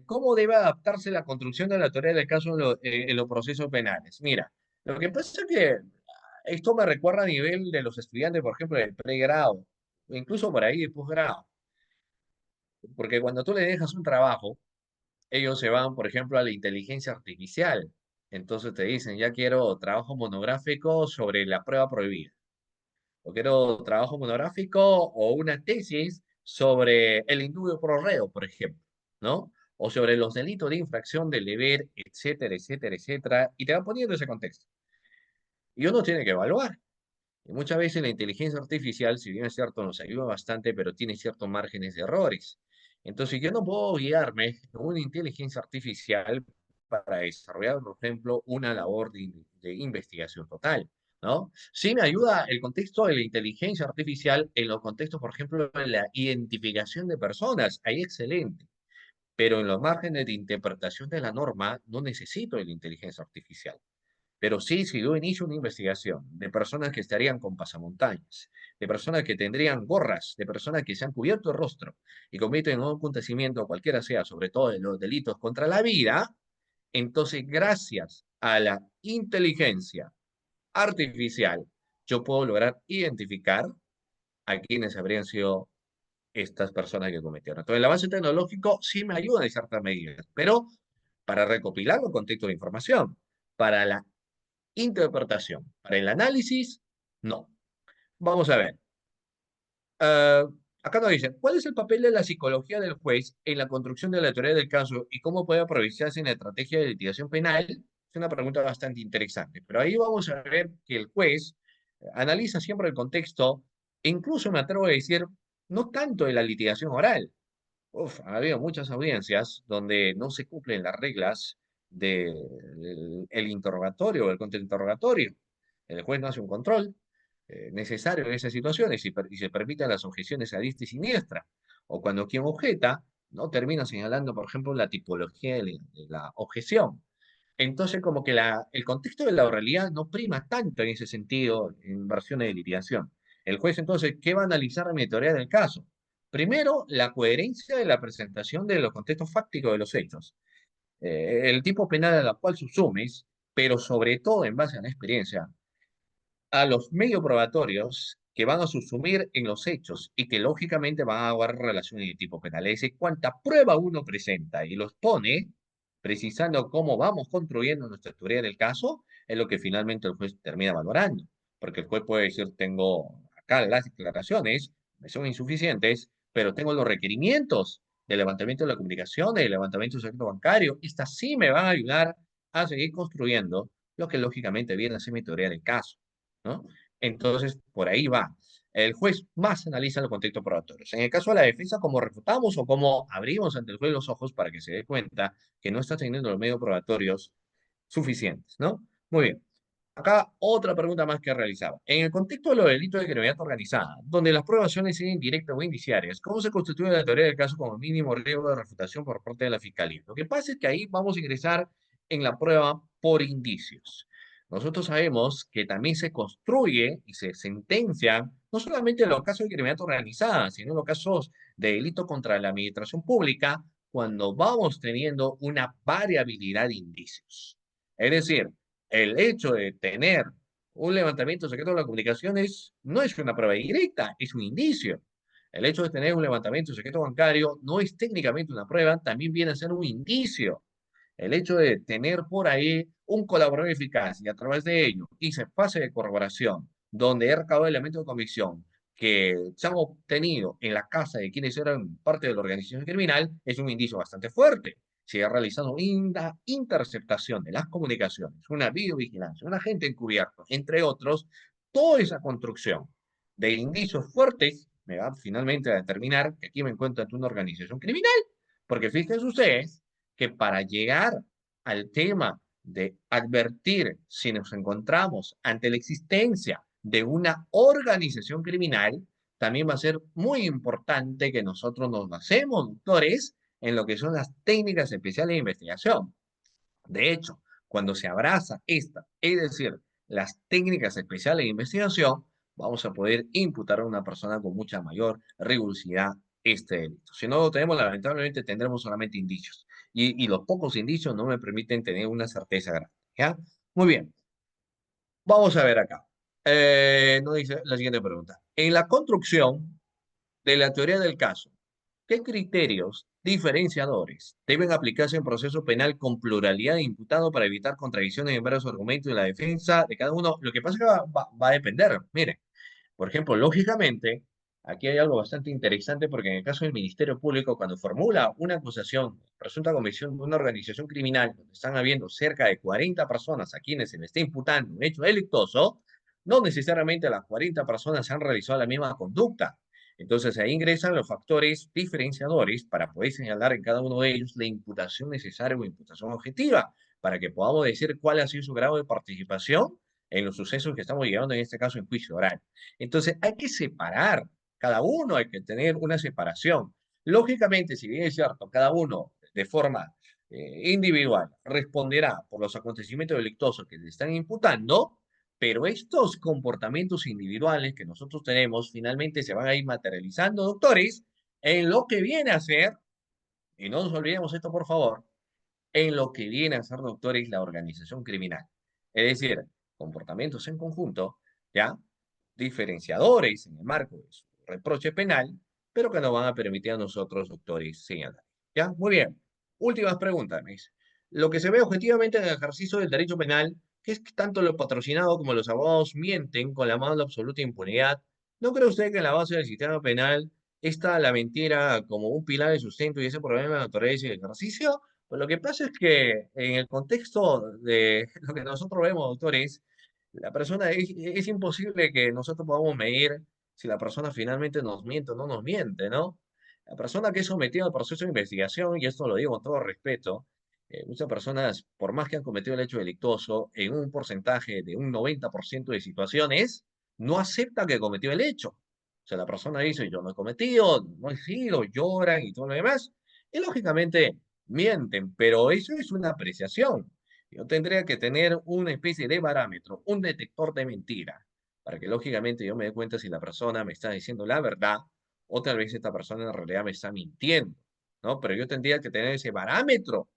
¿cómo debe adaptarse la construcción de la teoría del caso en los procesos penales? Mira, lo que pasa es que esto me recuerda a nivel de los estudiantes, por ejemplo, del pregrado, o incluso por ahí de posgrado, porque cuando tú le dejas un trabajo, ellos se van, por ejemplo, a la inteligencia artificial. Entonces te dicen, ya quiero trabajo monográfico sobre la prueba prohibida, o quiero trabajo monográfico o una tesis sobre el indubio pro reo, por ejemplo, ¿no? O sobre los delitos de infracción del deber, etcétera, etcétera, etcétera, y te van poniendo ese contexto. Y uno tiene que evaluar. Y muchas veces la inteligencia artificial, si bien es cierto, nos ayuda bastante, pero tiene ciertos márgenes de errores. Entonces, yo no puedo guiarme con una inteligencia artificial para desarrollar, por ejemplo, una labor de investigación total, ¿no? Sí me ayuda el contexto de la inteligencia artificial en los contextos, por ejemplo, de la identificación de personas. Ahí excelente. Pero en los márgenes de interpretación de la norma, no necesito de la inteligencia artificial. Pero sí, si yo inicio una investigación de personas que estarían con pasamontañas, de personas que tendrían gorras, de personas que se han cubierto el rostro y cometen un acontecimiento, cualquiera sea, sobre todo de los delitos contra la vida, entonces gracias a la inteligencia artificial, yo puedo lograr identificar a quienes habrían sido estas personas que cometieron. Entonces el avance tecnológico sí me ayuda en ciertas medidas, pero para recopilar los contextos de información, para la interpretación. Para el análisis, no. Vamos a ver. Ah, acá nos dicen, ¿cuál es el papel de la psicología del juez en la construcción de la teoría del caso y cómo puede aprovecharse en la estrategia de litigación penal? Es una pregunta bastante interesante, pero ahí vamos a ver que el juez analiza siempre el contexto, e incluso me atrevo a decir, no tanto de la litigación oral. Uf, ha habido muchas audiencias donde no se cumplen las reglas del interrogatorio o el contrainterrogatorio. El juez no hace un control necesario en esas situaciones y se permiten las objeciones a diestra y siniestra. O cuando quien objeta no termina señalando, por ejemplo, la tipología de la objeción. Entonces, como que el contexto de la oralidad no prima tanto en ese sentido en versiones de litigación. El juez, entonces, ¿qué va a analizar en mi teoría del caso? Primero, la coherencia de la presentación de los contextos fácticos de los hechos, el tipo penal a la cual subsumes, pero sobre todo en base a la experiencia, a los medios probatorios que van a subsumir en los hechos y que lógicamente van a guardar relación en el tipo penal. Es decir, cuánta prueba uno presenta y los pone, precisando cómo vamos construyendo nuestra teoría del caso, es lo que finalmente el juez termina valorando. Porque el juez puede decir, tengo acá las declaraciones, me son insuficientes, pero tengo los requerimientos de levantamiento de la comunicación, de levantamiento del secreto bancario. Estas sí me van a ayudar a seguir construyendo lo que lógicamente viene a ser mi teoría del caso, ¿no? Entonces, por ahí va. El juez más analiza los contextos probatorios. En el caso de la defensa, como refutamos o como abrimos ante el juez los ojos para que se dé cuenta que no está teniendo los medios probatorios suficientes, ¿no? Muy bien. Acá otra pregunta más que realizaba. En el contexto de los delitos de criminalidad organizada, donde las pruebas son indirectas o indiciarias, ¿cómo se constituye la teoría del caso como mínimo riesgo de refutación por parte de la fiscalía? Lo que pasa es que ahí vamos a ingresar en la prueba por indicios. Nosotros sabemos que también se construye y se sentencia no solamente en los casos de criminalidad organizada, sino en los casos de delito contra la administración pública, cuando vamos teniendo una variabilidad de indicios. Es decir, el hecho de tener un levantamiento secreto de las comunicaciones no es una prueba directa, es un indicio. El hecho de tener un levantamiento secreto bancario no es técnicamente una prueba, también viene a ser un indicio. El hecho de tener por ahí un colaborador eficaz y a través de ello hice fase de corroboración, donde he recabado elementos de convicción que se han obtenido en la casa de quienes eran parte de la organización criminal, es un indicio bastante fuerte. Se ha realizado una interceptación de las comunicaciones, una videovigilancia, un agente encubierto, entre otros, toda esa construcción de indicios fuertes me va finalmente a determinar que aquí me encuentro ante una organización criminal. Porque fíjense ustedes que para llegar al tema de advertir si nos encontramos ante la existencia de una organización criminal, también va a ser muy importante que nosotros nos basemos, doctores, en lo que son las técnicas especiales de investigación. De hecho, cuando se abraza esta, es decir, las técnicas especiales de investigación, vamos a poder imputar a una persona con mucha mayor rigurosidad este delito. Si no lo tenemos, lamentablemente tendremos solamente indicios. Y los pocos indicios no me permiten tener una certeza grande. ¿Ya? Muy bien. Vamos a ver acá. Nos dice la siguiente pregunta. En la construcción de la teoría del caso, ¿qué criterios diferenciadores deben aplicarse en proceso penal con pluralidad de imputados para evitar contradicciones en varios argumentos de la defensa de cada uno? Lo que pasa es que va a depender. Mire, por ejemplo, lógicamente, aquí hay algo bastante interesante porque en el caso del Ministerio Público, cuando formula una acusación, presunta comisión de una organización criminal, donde están habiendo cerca de 40 personas a quienes se le está imputando un hecho delictuoso, no necesariamente las 40 personas han realizado la misma conducta. Entonces ahí ingresan los factores diferenciadores para poder señalar en cada uno de ellos la imputación necesaria o imputación objetiva, para que podamos decir cuál ha sido su grado de participación en los sucesos que estamos llevando en este caso en juicio oral. Entonces hay que separar, cada uno hay que tener una separación. Lógicamente, si bien es cierto, cada uno de forma individual responderá por los acontecimientos delictuosos que le están imputando, pero estos comportamientos individuales que nosotros tenemos finalmente se van a ir materializando, doctores, en lo que viene a ser, y no nos olvidemos esto por favor, en lo que viene a ser, doctores, la organización criminal. Es decir, comportamientos en conjunto, ¿ya? Diferenciadores en el marco de su reproche penal, pero que nos van a permitir a nosotros, doctores, señalar. ¿Ya? Muy bien. Últimas preguntas, me dice. Lo que se ve objetivamente en el ejercicio del derecho penal, que es que tanto los patrocinados como los abogados mienten con la más absoluta impunidad. ¿No cree usted que en la base del sistema penal está la mentira como un pilar de sustento y ese problema de naturaleza y el ejercicio? Pues lo que pasa es que en el contexto de lo que nosotros vemos, doctores, la persona es imposible que nosotros podamos medir si la persona finalmente nos miente o no nos miente, ¿no? La persona que es sometida al proceso de investigación, y esto lo digo con todo respeto, Muchas personas, por más que han cometido el hecho delictuoso, en un porcentaje de un 90% de situaciones, no aceptan que cometió el hecho. O sea, la persona dice, yo no he cometido, no he sido, lloran y todo lo demás. Y lógicamente mienten, pero eso es una apreciación. Yo tendría que tener una especie de parámetro, un detector de mentira, para que lógicamente yo me dé cuenta si la persona me está diciendo la verdad o tal vez esta persona en realidad me está mintiendo, ¿no? Pero yo tendría que tener ese parámetro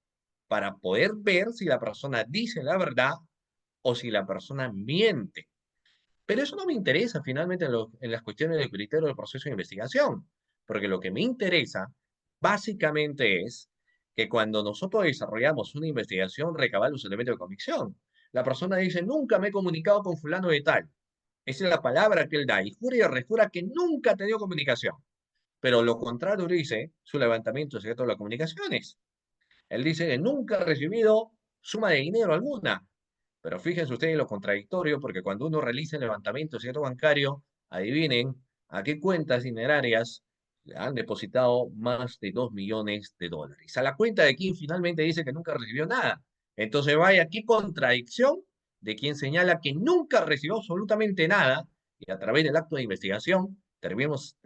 para poder ver si la persona dice la verdad o si la persona miente. Pero eso no me interesa finalmente en las cuestiones del criterio del proceso de investigación, porque lo que me interesa básicamente es que cuando nosotros desarrollamos una investigación, recabar los elementos de convicción. La persona dice, nunca me he comunicado con fulano de tal. Esa es la palabra que él da y jura y rejura que nunca ha tenido comunicación. Pero lo contrario dice su levantamiento secreto de las comunicaciones. Él dice que nunca ha recibido suma de dinero alguna. Pero fíjense ustedes lo contradictorio, porque cuando uno realiza el levantamiento de secreto bancario, adivinen a qué cuentas dinerarias le han depositado más de $2 millones. A la cuenta de quien finalmente dice que nunca recibió nada. Entonces, vaya, qué contradicción de quien señala que nunca recibió absolutamente nada y a través del acto de investigación terminamos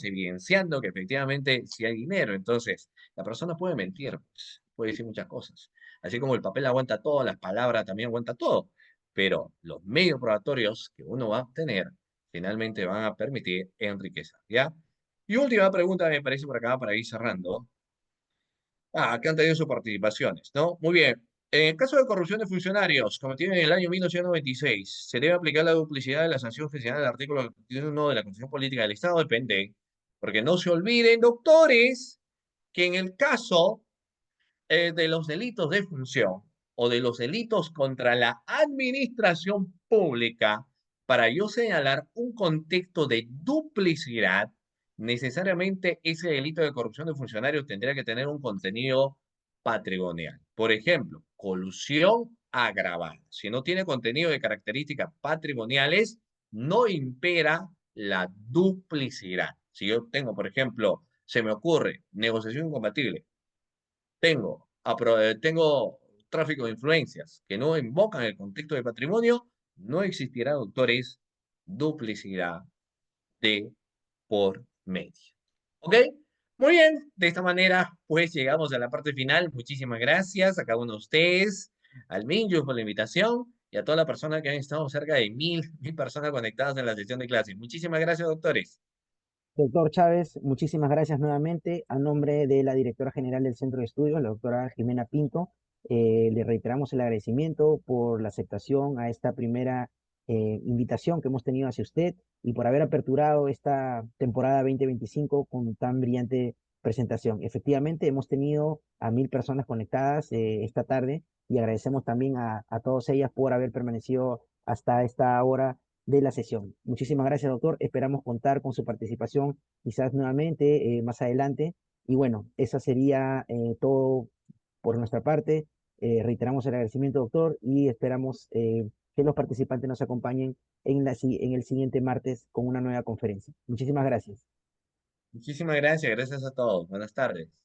evidenciando que efectivamente sí hay dinero. Entonces, la persona puede mentir, pues, puede decir muchas cosas. Así como el papel aguanta todo, las palabras también aguanta todo. Pero los medios probatorios que uno va a obtener finalmente van a permitir enriquecer, ¿ya? Y última pregunta me parece por acá para ir cerrando. Que han tenido sus participaciones, ¿no? Muy bien. En caso de corrupción de funcionarios cometidos en el año 1996, ¿se debe aplicar la duplicidad de la sanción oficial del artículo 1 de la Constitución Política del Estado? Depende. Porque no se olviden, doctores, que en el caso de los delitos de función o de los delitos contra la administración pública, para yo señalar un contexto de duplicidad, necesariamente ese delito de corrupción de funcionarios tendría que tener un contenido patrimonial. Por ejemplo, colusión agravada. Si no tiene contenido de características patrimoniales, no impera la duplicidad. Si yo tengo, por ejemplo, se me ocurre negociación incompatible, tengo tráfico de influencias que no invocan el contexto de patrimonio, no existirá, doctores, duplicidad de por medio. ¿Ok? Muy bien, de esta manera pues llegamos a la parte final. Muchísimas gracias a cada uno de ustedes, al Minju por la invitación y a toda la persona que han estado cerca de mil personas conectadas en la sesión de clase. Muchísimas gracias, doctores. Doctor Chávez, muchísimas gracias nuevamente. A nombre de la directora general del Centro de Estudios, la doctora Jimena Pinto, le reiteramos el agradecimiento por la aceptación a esta primera invitación que hemos tenido hacia usted y por haber aperturado esta temporada 2025 con tan brillante presentación. Efectivamente, hemos tenido a 1000 personas conectadas esta tarde y agradecemos también a todas ellas por haber permanecido hasta esta hora de la sesión. Muchísimas gracias, doctor. Esperamos contar con su participación quizás nuevamente más adelante. Y bueno, esa sería todo por nuestra parte. Reiteramos el agradecimiento, doctor, y esperamos que los participantes nos acompañen en el siguiente martes con una nueva conferencia. Muchísimas gracias. Muchísimas gracias, gracias a todos. Buenas tardes.